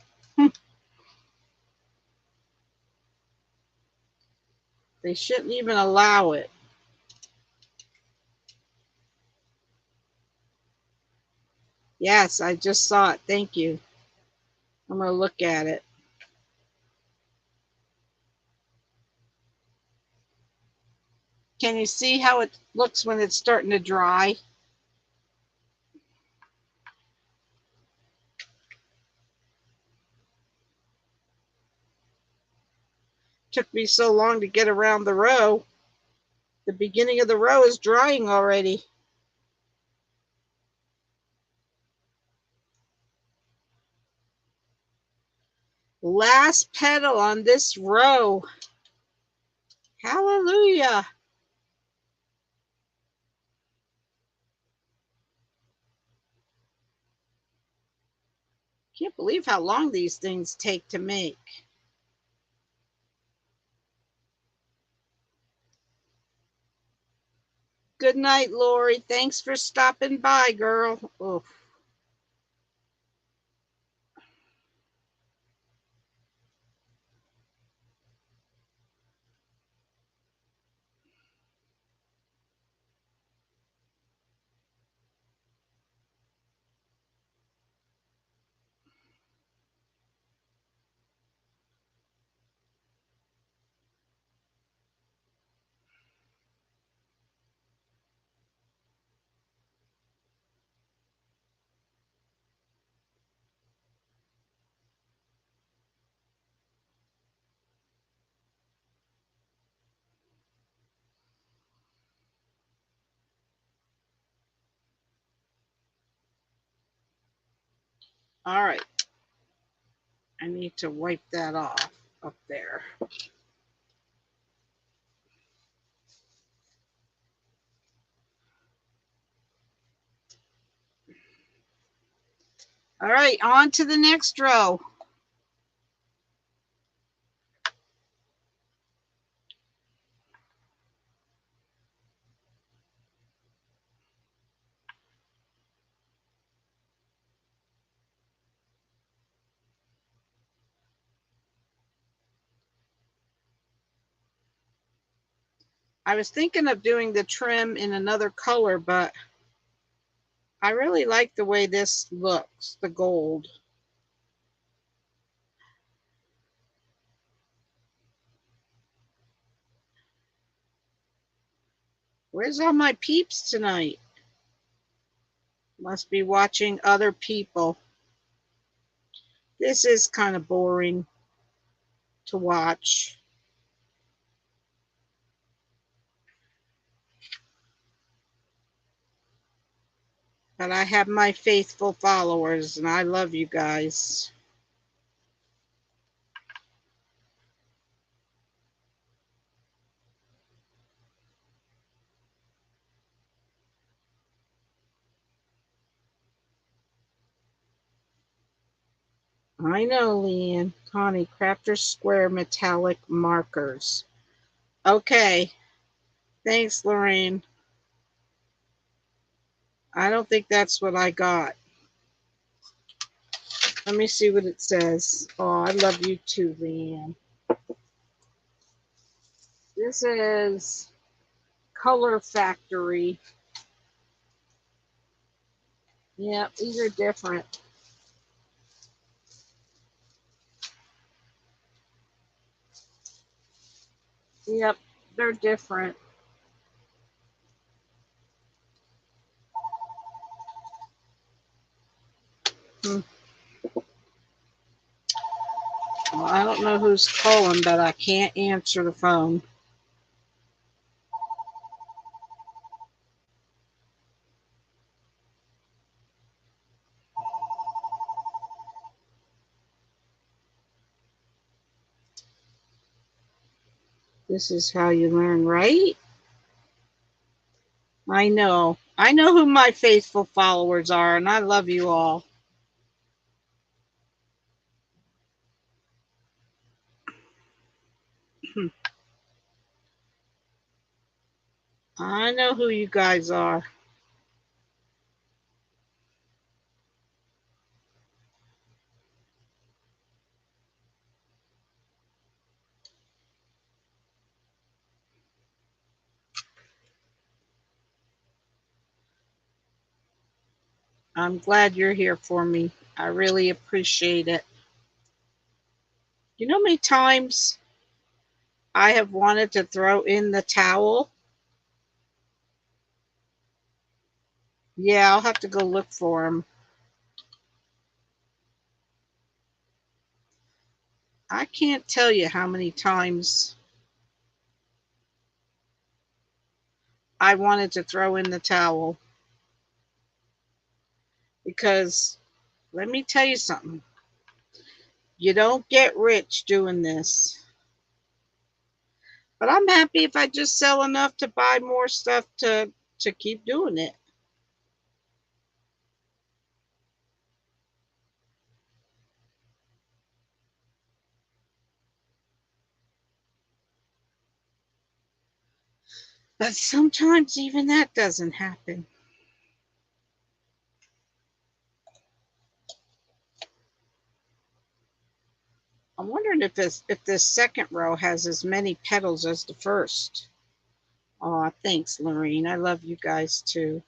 A: They shouldn't even allow it. Yes, I just saw it. Thank you. I'm going to look at it. Can you see how it looks when it's starting to dry? Took me so long to get around the row. The beginning of the row is drying already. Last petal on this row. Hallelujah. Can't believe how long these things take to make. Good night, Lori. Thanks for stopping by, girl. Oh. All right. I need to wipe that off up there. All right, on to the next row. I was thinking of doing the trim in another color, but I really like the way this looks, the gold. Where's all my peeps tonight? Must be watching other people. This is kind of boring to watch. But I have my faithful followers, and I love you guys. I know, Leanne. Connie, Crafter Square metallic markers. Okay. Thanks, Lorraine. I don't think that's what I got. Let me see what it says. Oh, I love you too, Leanne. This is Color Factory. Yeah, these are different. Yep, they're different. Hmm. Well, I don't know who's calling, but I can't answer the phone. This is how you learn, right? I know. I know who my faithful followers are, and I love you all. I know who you guys are. I'm glad you're here for me. I really appreciate it. You know how many times I have wanted to throw in the towel? Yeah, I'll have to go look for them. I can't tell you how many times I wanted to throw in the towel because let me tell you something. You don't get rich doing this. But I'm happy if I just sell enough to buy more stuff to keep doing it. But sometimes even that doesn't happen. I'm wondering if this second row has as many petals as the first. Oh, thanks, Lorene. I love you guys too.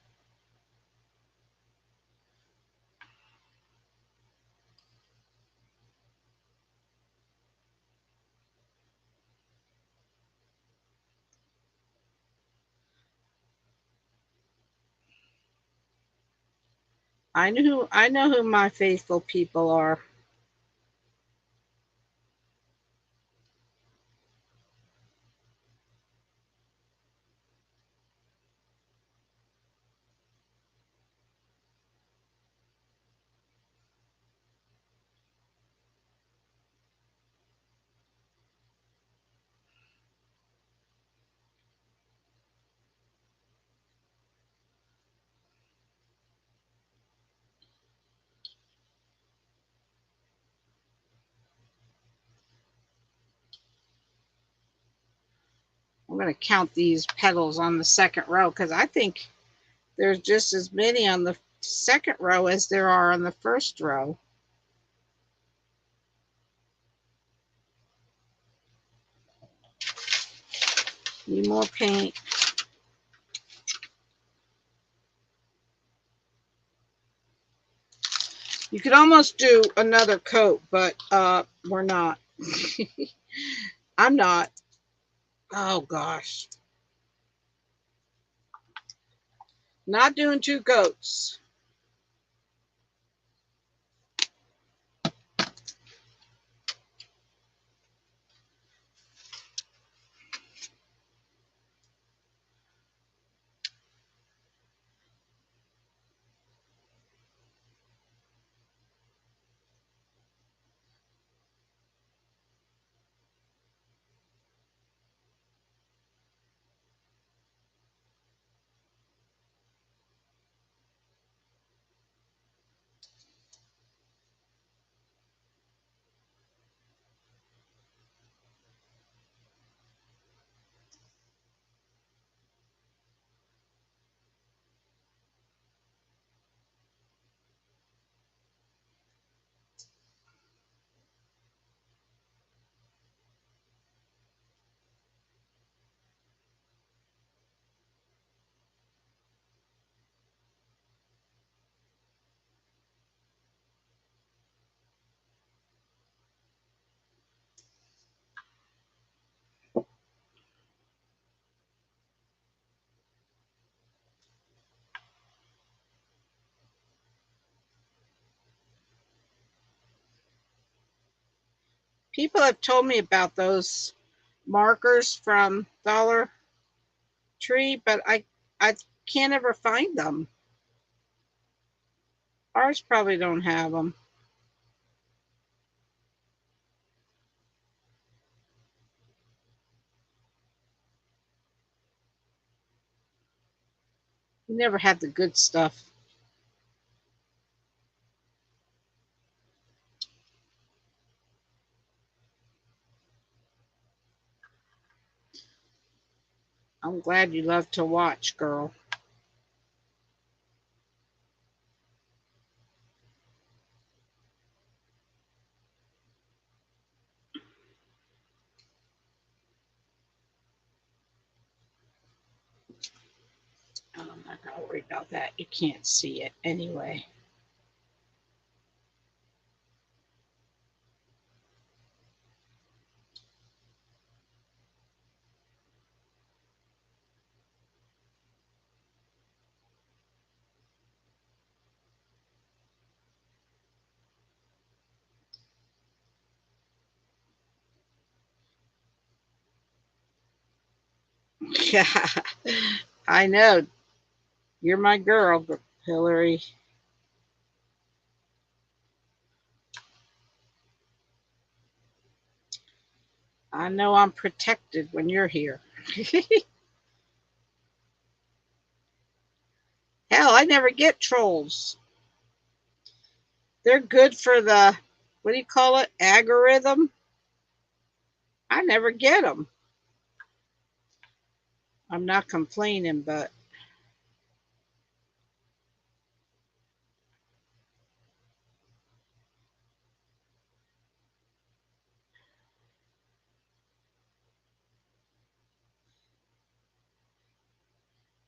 A: I know who my faithful people are. I'm going to count these petals on the second row because I think there's just as many on the second row as there are on the first row. Need more paint. You could almost do another coat, but we're not. I'm not. Oh gosh. Not doing two coats. People have told me about those markers from Dollar Tree, but I can't ever find them. Ours probably don't have them. We never had the good stuff. I'm glad you love to watch, girl. I'm not gonna worry about that. You can't see it anyway. Yeah, I know. You're my girl, Hillary. I know I'm protected when you're here. Hell, I never get trolls. They're good for the, what do you call it? Algorithm? I never get them. I'm not complaining, but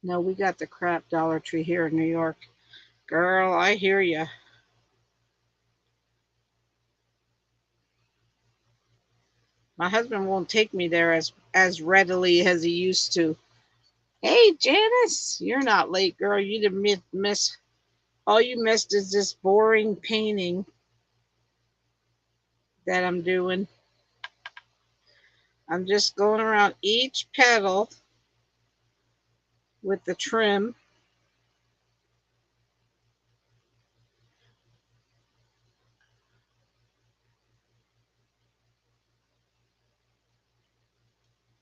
A: no, we got the crap Dollar Tree here in New York. Girl, I hear ya. My husband won't take me there as readily as he used to. Hey, Janice, you're not late, girl. You didn't miss. All you missed is this boring painting that I'm doing. I'm just going around each petal with the trim.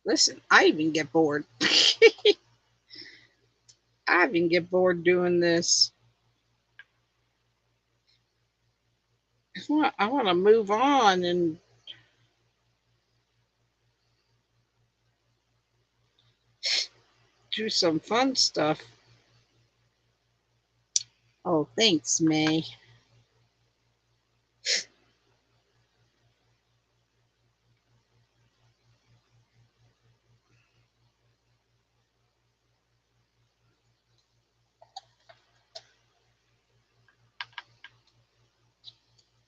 A: Listen, I even get bored. I even get bored doing this. I want to move on and do some fun stuff. Oh, thanks, May.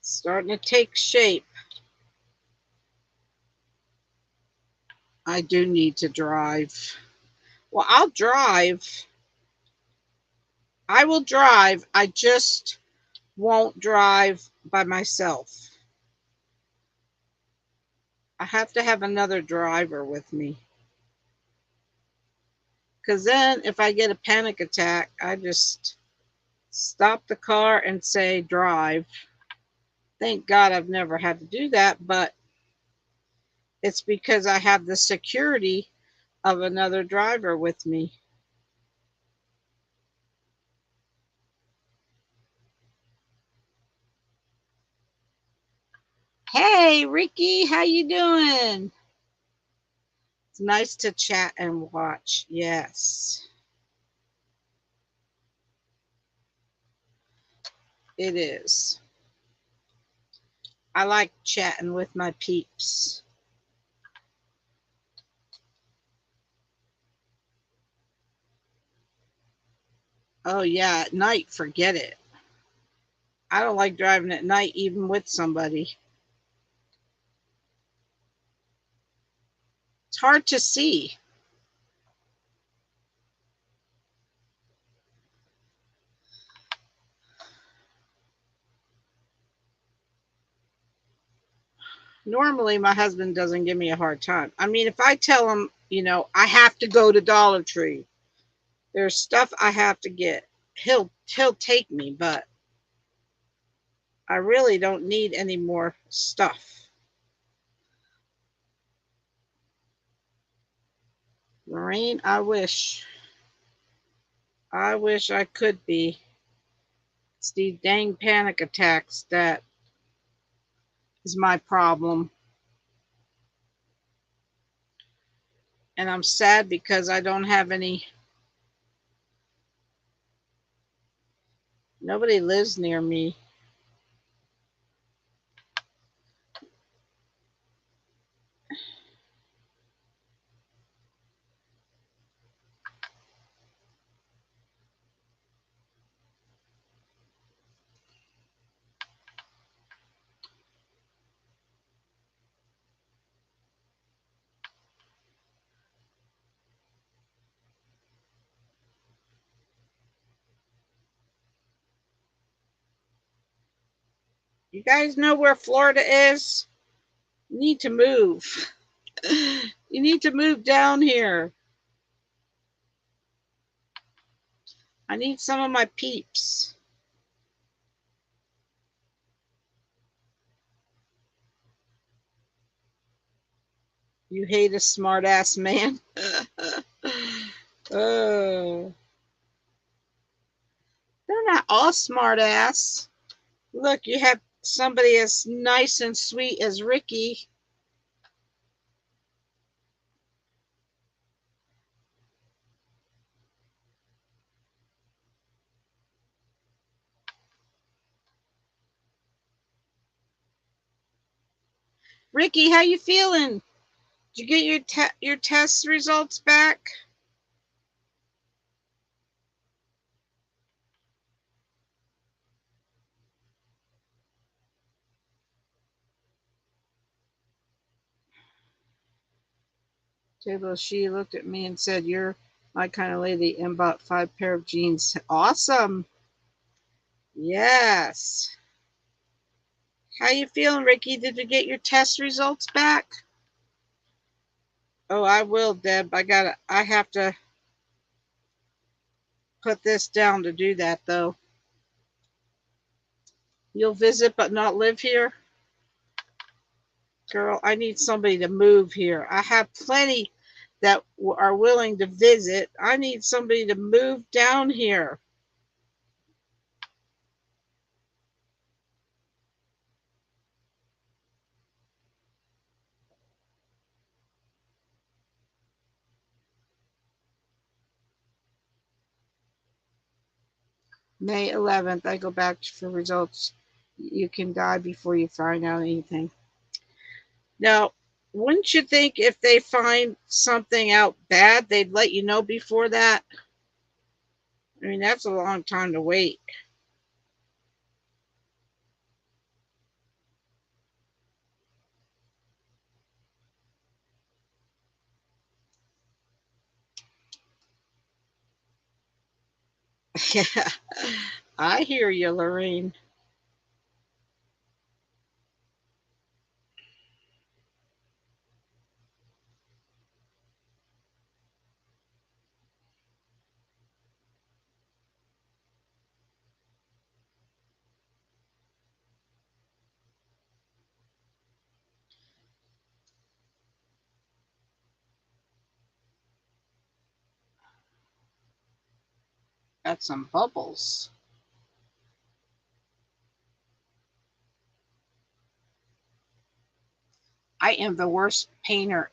A: Starting to take shape. I do need to drive. Well, I'll drive. I will drive. I just won't drive by myself. I have to have another driver with me. Because then, if I get a panic attack, I just stop the car and say, drive. Thank God I've never had to do that, but it's because I have the security of another driver with me. Hey, Ricky, how you doing? It's nice to chat and watch. Yes, it is. I like chatting with my peeps. Oh, yeah, at night, forget it. I don't like driving at night, even with somebody. It's hard to see. Normally, my husband doesn't give me a hard time. I mean, if I tell him, I have to go to Dollar Tree, there's stuff I have to get. He'll take me, but I really don't need any more stuff. Lorraine, I wish I could be. It's these dang panic attacks that is my problem. And I'm sad because I don't have any, nobody lives near me. You guys know where Florida is? You need to move. You need to move down here. I need some of my peeps. You hate a smart ass man. Oh, they're not all smart ass. Look, you have somebody as nice and sweet as Ricky. Ricky, how you feeling? Did you get your test results back? Table, she looked at me and said, "You're my kind of lady," and bought 5 pair of jeans. Awesome. Yes. How you feeling, Ricky? Did you get your test results back? Oh, I will, Deb. I have to put this down to do that, though. You'll visit but not live here? Girl, I need somebody to move here. I have plenty that are willing to visit. I need somebody to move down here. May 11th, I go back for results. You can die before you find out anything. Now, wouldn't you think if they find something out bad, they'd let you know before that? I mean, that's a long time to wait. Yeah, I hear you, Lorraine. Got some bubbles. I am the worst painter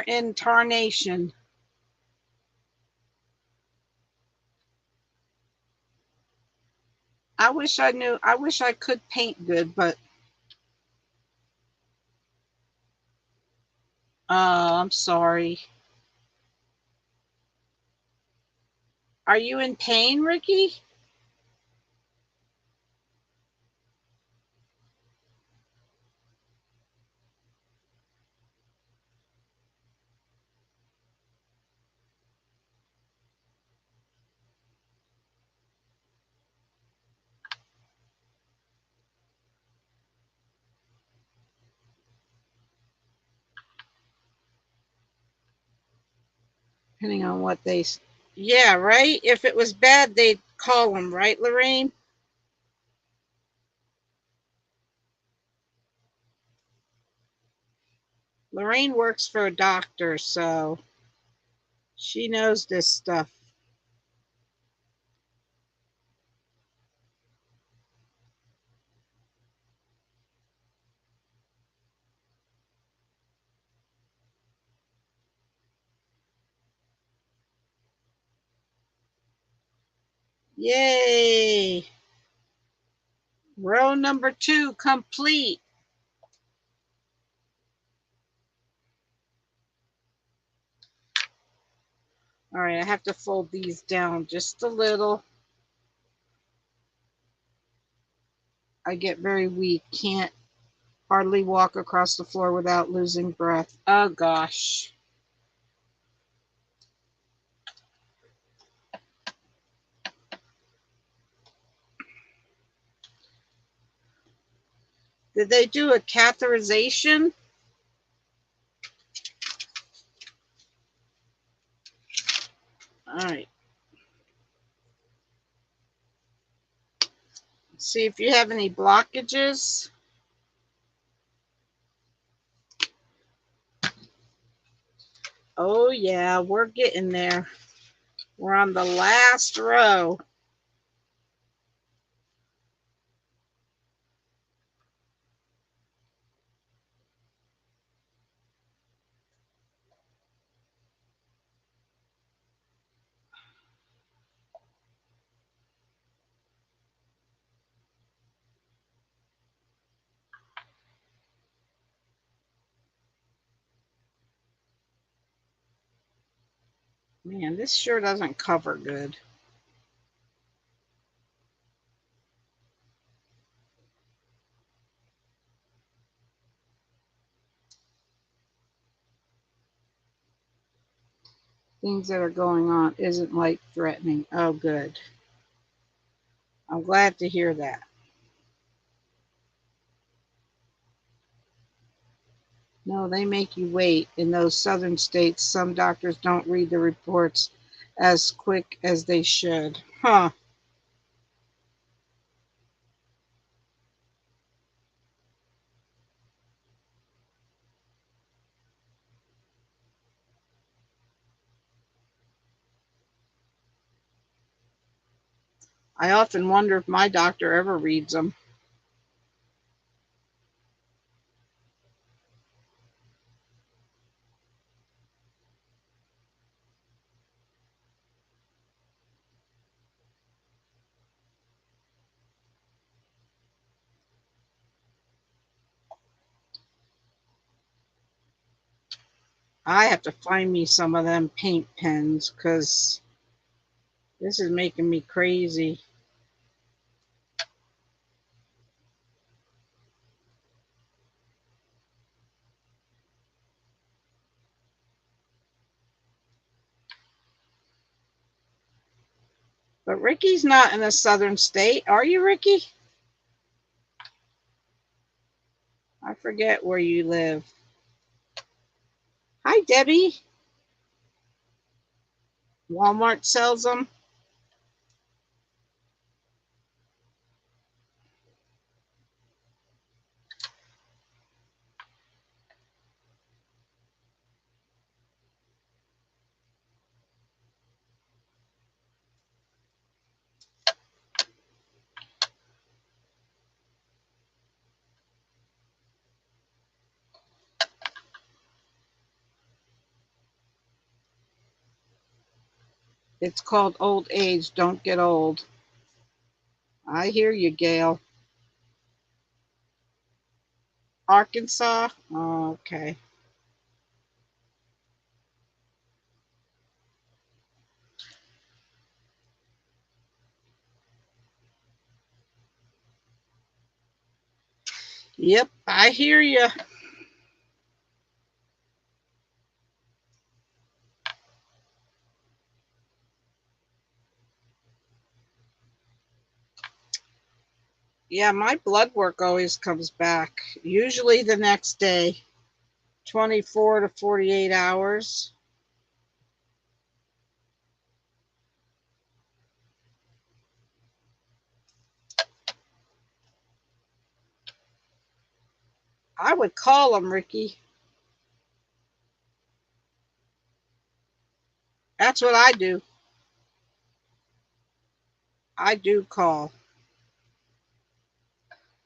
A: in tarnation. I wish I could paint good, but I'm sorry. Are you in pain, Ricky? Depending on what they. Yeah, right? If it was bad, they'd call them, right, Lorraine? Lorraine works for a doctor, so she knows this stuff. Yay! Row number 2 complete. All right, I have to fold these down just a little. I get very weak, can't hardly walk across the floor without losing breath. Oh gosh. Did they do a catheterization? All right. See if you have any blockages. Oh yeah, we're getting there. We're on the last row. Man, this sure doesn't cover good. Things that are going on isn't life threatening. Oh, good. I'm glad to hear that. No, they make you wait. In those southern states, some doctors don't read the reports as quick as they should. Huh. I often wonder if my doctor ever reads them. I have to find me some of them paint pens because this is making me crazy. But Ricky's not in a southern state. Are you, Ricky? I forget where you live. Hi, Debbie. Walmart sells them. It's called old age. Don't get old. I hear you, Gail. Arkansas? Oh, okay. Yep, I hear you. Yeah, my blood work always comes back. Usually the next day, 24 to 48 hours. I would call them, Ricky. That's what I do. I do call.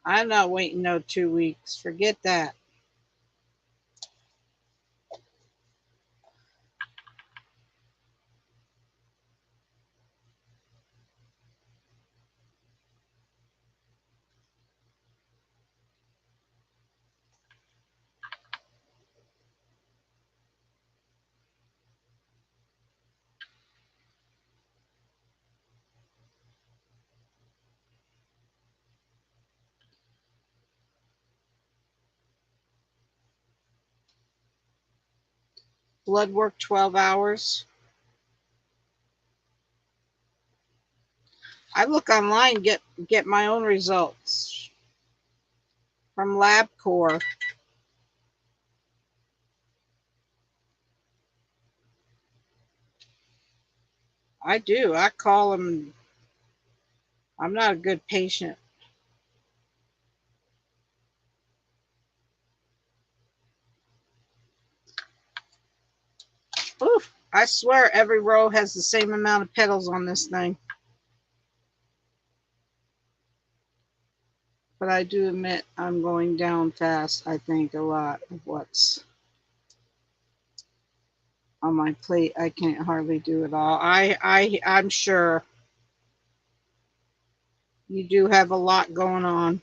A: I'm not waiting no 2 weeks. Forget that. Blood work 12 hours. I look online, get my own results from LabCorp. I do. I call them. I'm not a good patient. I swear every row has the same amount of petals on this thing. But I do admit I'm going down fast, I think, a lot of what's on my plate. I can't hardly do it all. I'm sure you do have a lot going on.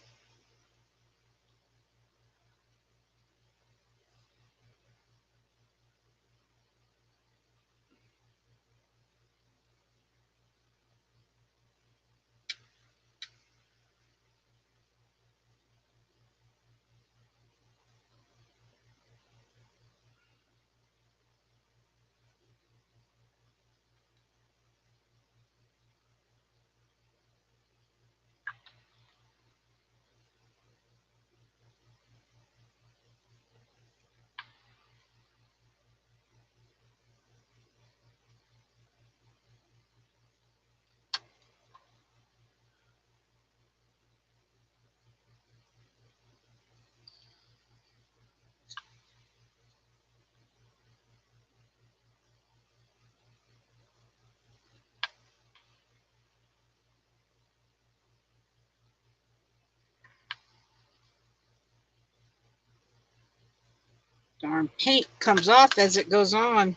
A: Darn paint comes off as it goes on.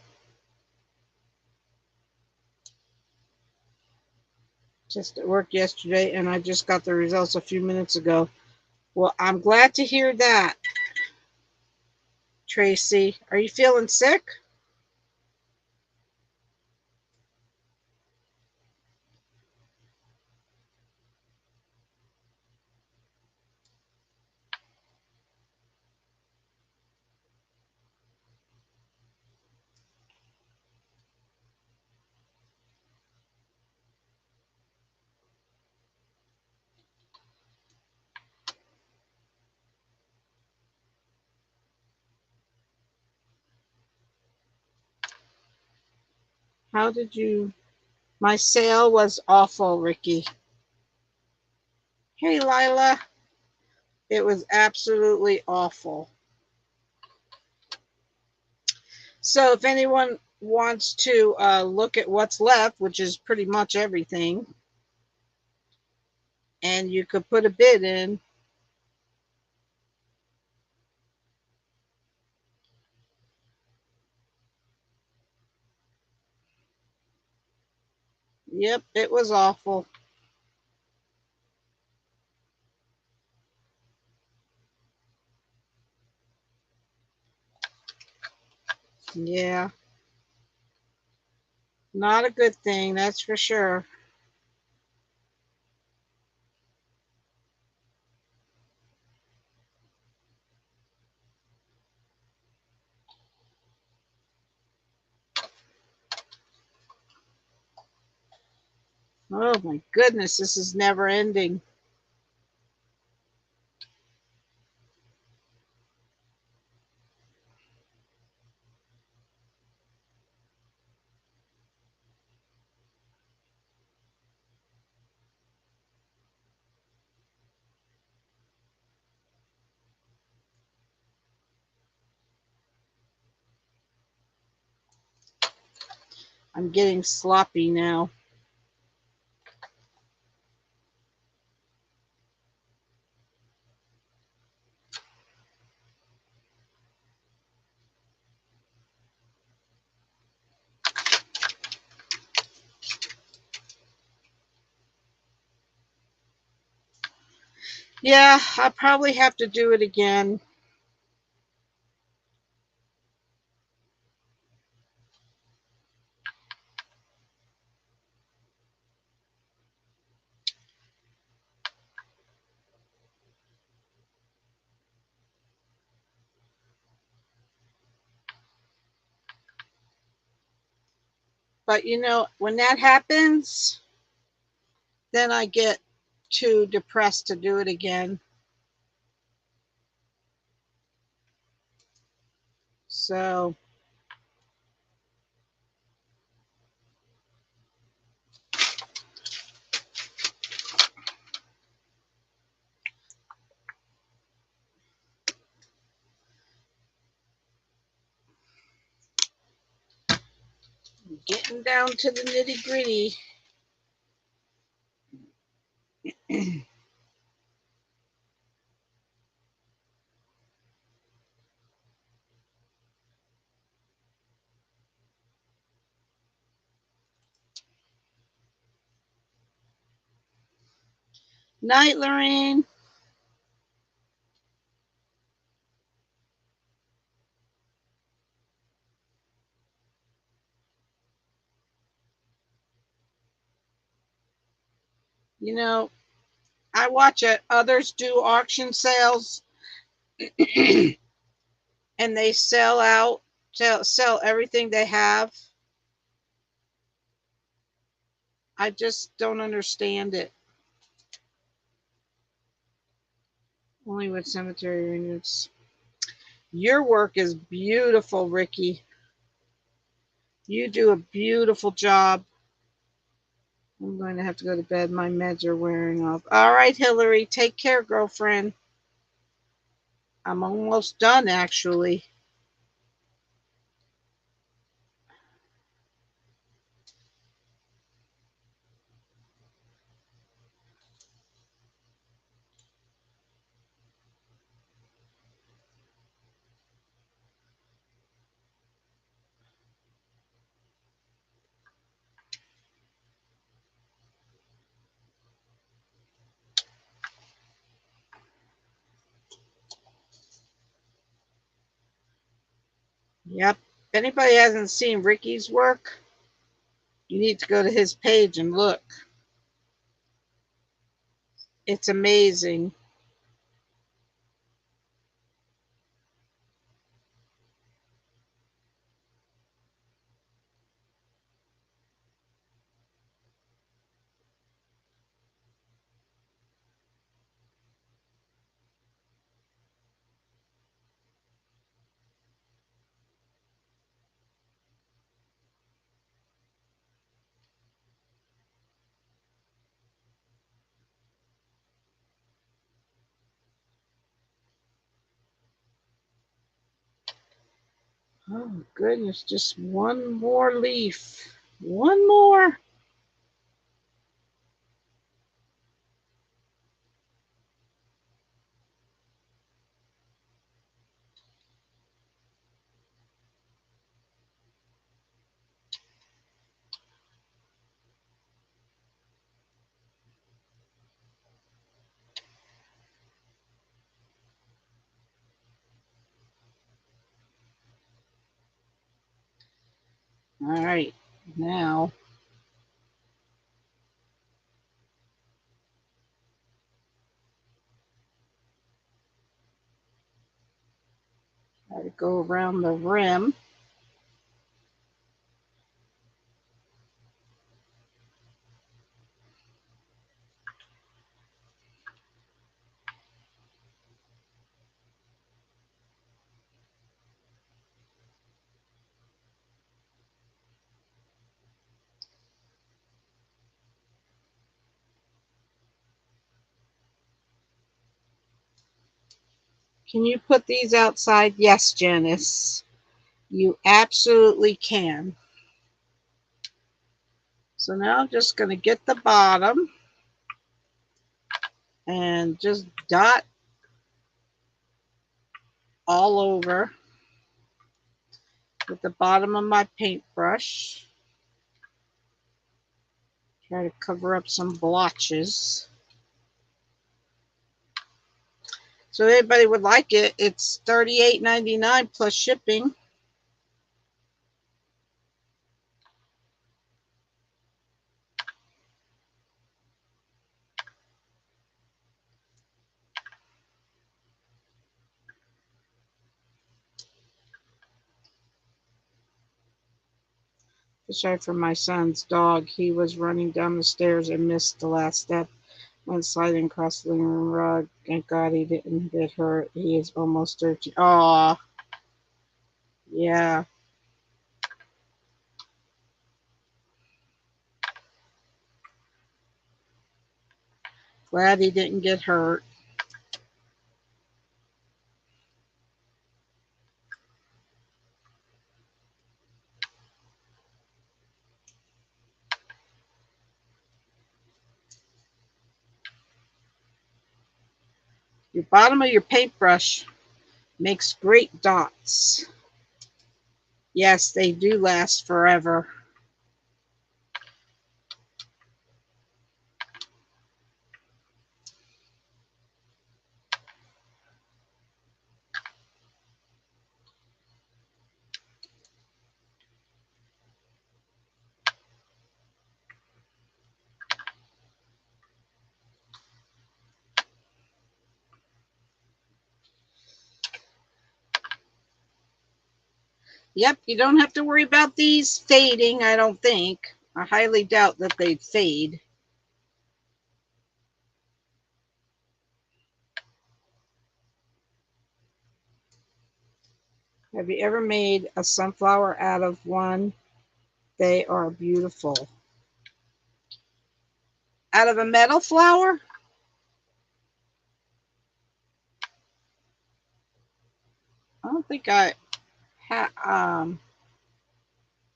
A: Just at work yesterday, and I just got the results a few minutes ago. Well, I'm glad to hear that, Tracy. Are you feeling sick? How did you? My sale was awful, Ricky. Hey, Lila. It was absolutely awful. So if anyone wants to look at what's left, which is pretty much everything, and you could put a bid in. Yep, it was awful. Yeah, not a good thing, that's for sure. Oh my goodness, this is never ending. I'm getting sloppy now. Yeah, I'll probably have to do it again. But you know, when that happens, then I get too depressed to do it again. So, Getting down to the nitty gritty. Night, Lorraine. You know, I watch others do auction sales and they sell everything they have. I just don't understand it. Only with cemetery reunions. Your work is beautiful, Ricky. You do a beautiful job. I'm going to have to go to bed. My meds are wearing off. All right, Hillary. Take care, girlfriend. I'm almost done, actually. Yep. If anybody hasn't seen Ricky's work, you need to go to his page and look. It's amazing. Oh, goodness. Just one more leaf. One more. All right. Now, try to go around the rim. Can you put these outside? Yes, Janice. You absolutely can. So now I'm just going to get the bottom and just dot all over with the bottom of my paintbrush. Try to cover up some blotches. So if anybody would like it, it's $38.99 plus shipping. Sorry for my son's dog. He was running down the stairs and missed the last step. Went sliding across the living room rug. Thank God he didn't get hurt. He is almost 13. Aw, yeah. Glad he didn't get hurt. Your bottom of your paintbrush makes great dots. Yes, they do last forever. Yep, you don't have to worry about these fading, I don't think. I highly doubt that they'd fade. Have you ever made a sunflower out of one? They are beautiful. Out of a metal flower? I don't think I have.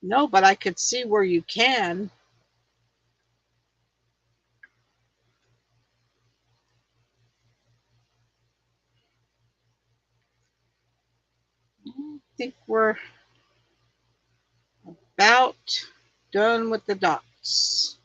A: No, but I could see where you can. I think we're about done with the dots.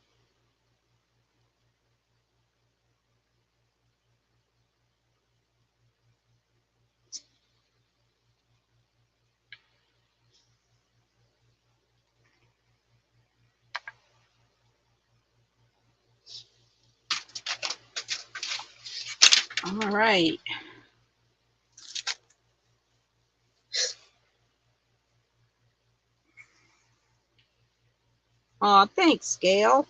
A: All right. Aw, thanks, Gail.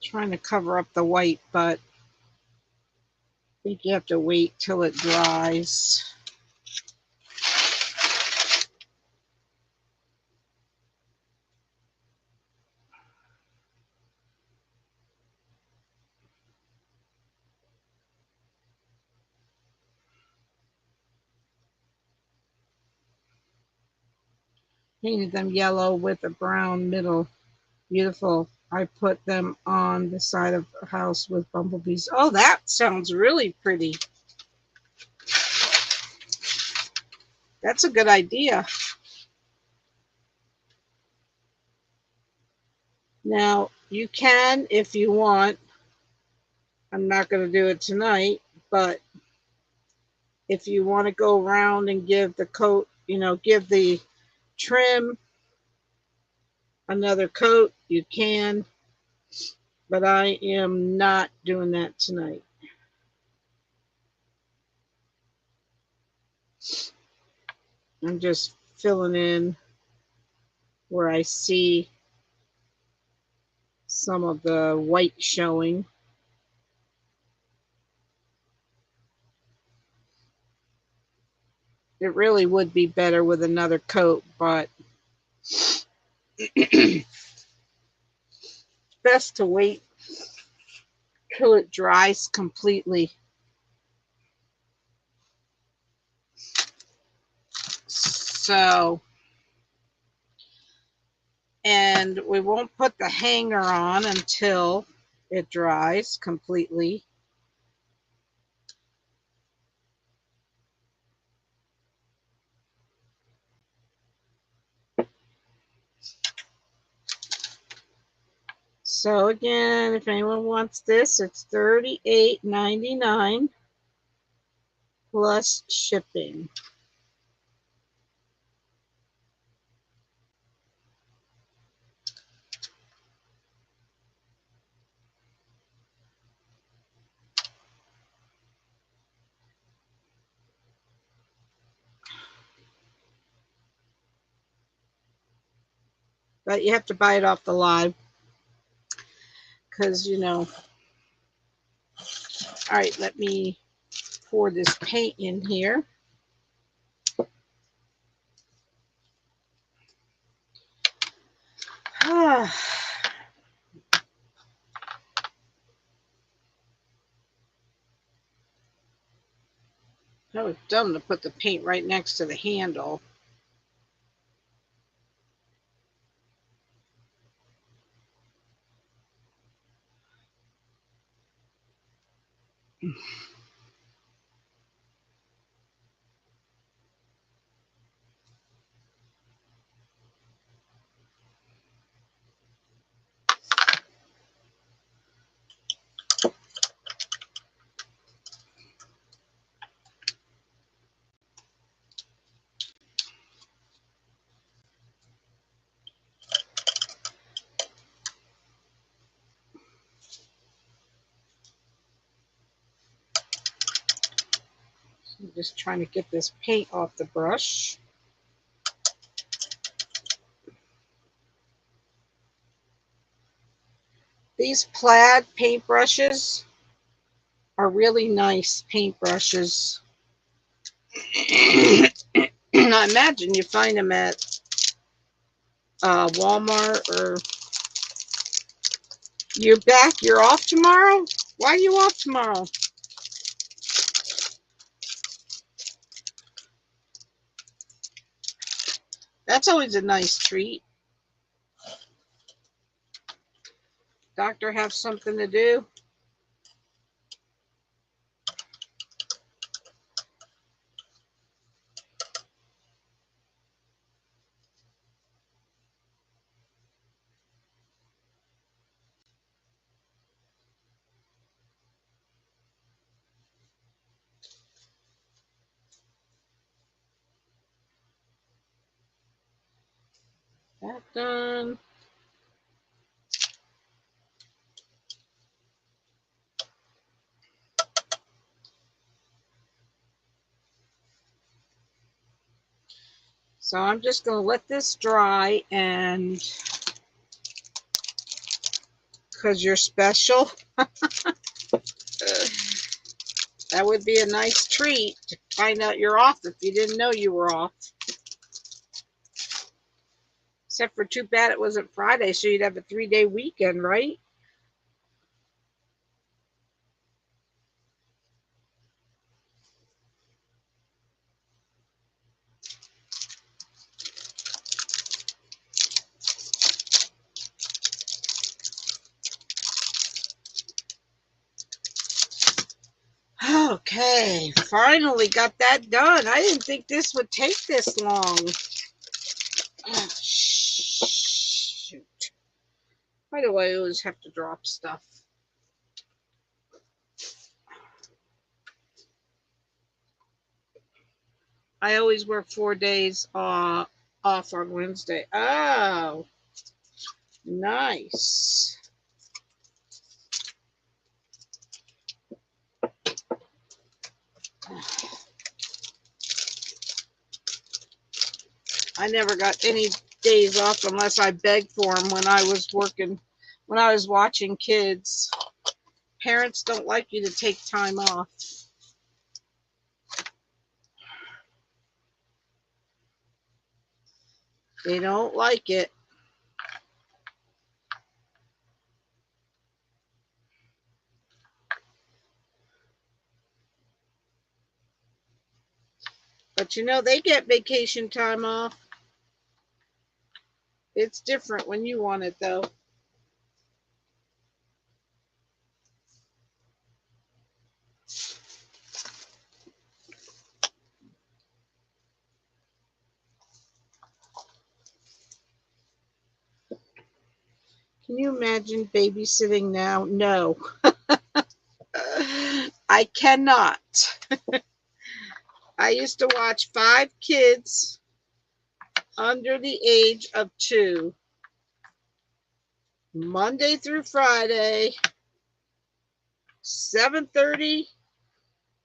A: Trying to cover up the white, but I think you have to wait till it dries. Painted them yellow with a brown middle. Beautiful. I put them on the side of the house with bumblebees. Oh, that sounds really pretty. That's a good idea. Now, you can, if you want, I'm not going to do it tonight, but if you want to go around and give the coat, give the trim another coat, you can, but I am not doing that tonight. I'm just filling in where I see some of the white showing. It really would be better with another coat, but best to wait till it dries completely. So, and we won't put the hanger on until it dries completely. So again, if anyone wants this, it's $38.99 plus shipping. But you have to buy it off the live because, all right, let me pour this paint in here. That was dumb to put the paint right next to the handle. I'm just trying to get this paint off the brush. These plaid paintbrushes are really nice paintbrushes. I imagine you find them at Walmart. Or you're back? You're off tomorrow? Why are you off tomorrow? That's always a nice treat. Doctor have something to do? That done. So I'm just going to let this dry, and because you're special, that would be a nice treat to find out you're off if you didn't know you were off. Except for too bad it wasn't Friday, so you'd have a 3-day weekend, right? Okay, finally got that done. I didn't think this would take this long. Oh, shoot. Why do I always have to drop stuff? I always work 4 days off on Wednesday. Oh, nice. I never got any days off unless I begged for them when I was working, when I was watching kids. Parents don't like you to take time off. They don't like it. But you know, they get vacation time off. It's different when you want it, though. Can you imagine babysitting now? No. I cannot. I used to watch 5 kids under the age of 2, Monday through Friday, 7:30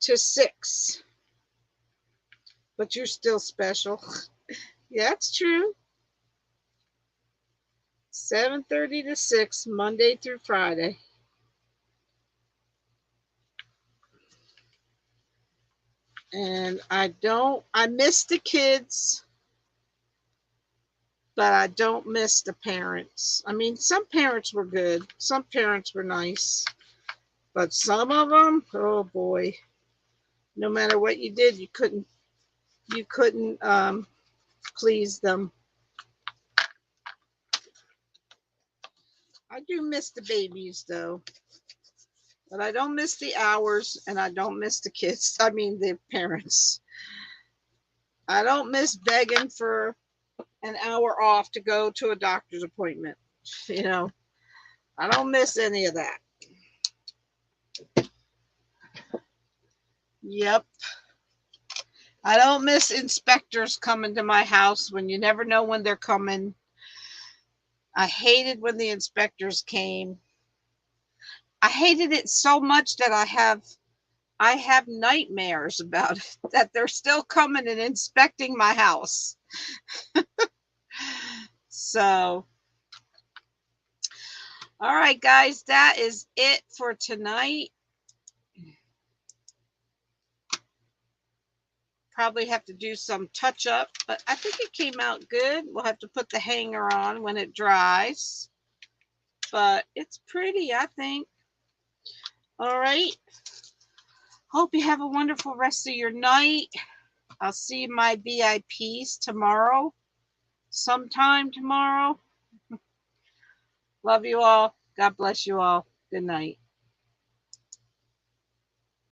A: to 6. But you're still special. Yeah, that's true. 7:30 to 6, Monday through Friday. And I miss the kids, but I don't miss the parents. I mean, some parents were good, some parents were nice, but some of them, oh boy, No matter what you did, you couldn't please them. I do miss the babies though, but I don't miss the hours, and I don't miss the kids. I mean the parents. I don't miss begging for an hour off to go to a doctor's appointment. You know, I don't miss any of that. Yep. I don't miss inspectors coming to my house when you never know when they're coming. I hated when the inspectors came. I hated it so much that I have nightmares about it, that they're still coming and inspecting my house. So, all right, guys, that is it for tonight. Probably have to do some touch up, but I think it came out good. We'll have to put the hanger on when it dries, but it's pretty, I think. All right. Hope you have a wonderful rest of your night. I'll see my VIPs tomorrow, sometime tomorrow. Love you all. God bless you all. Good night.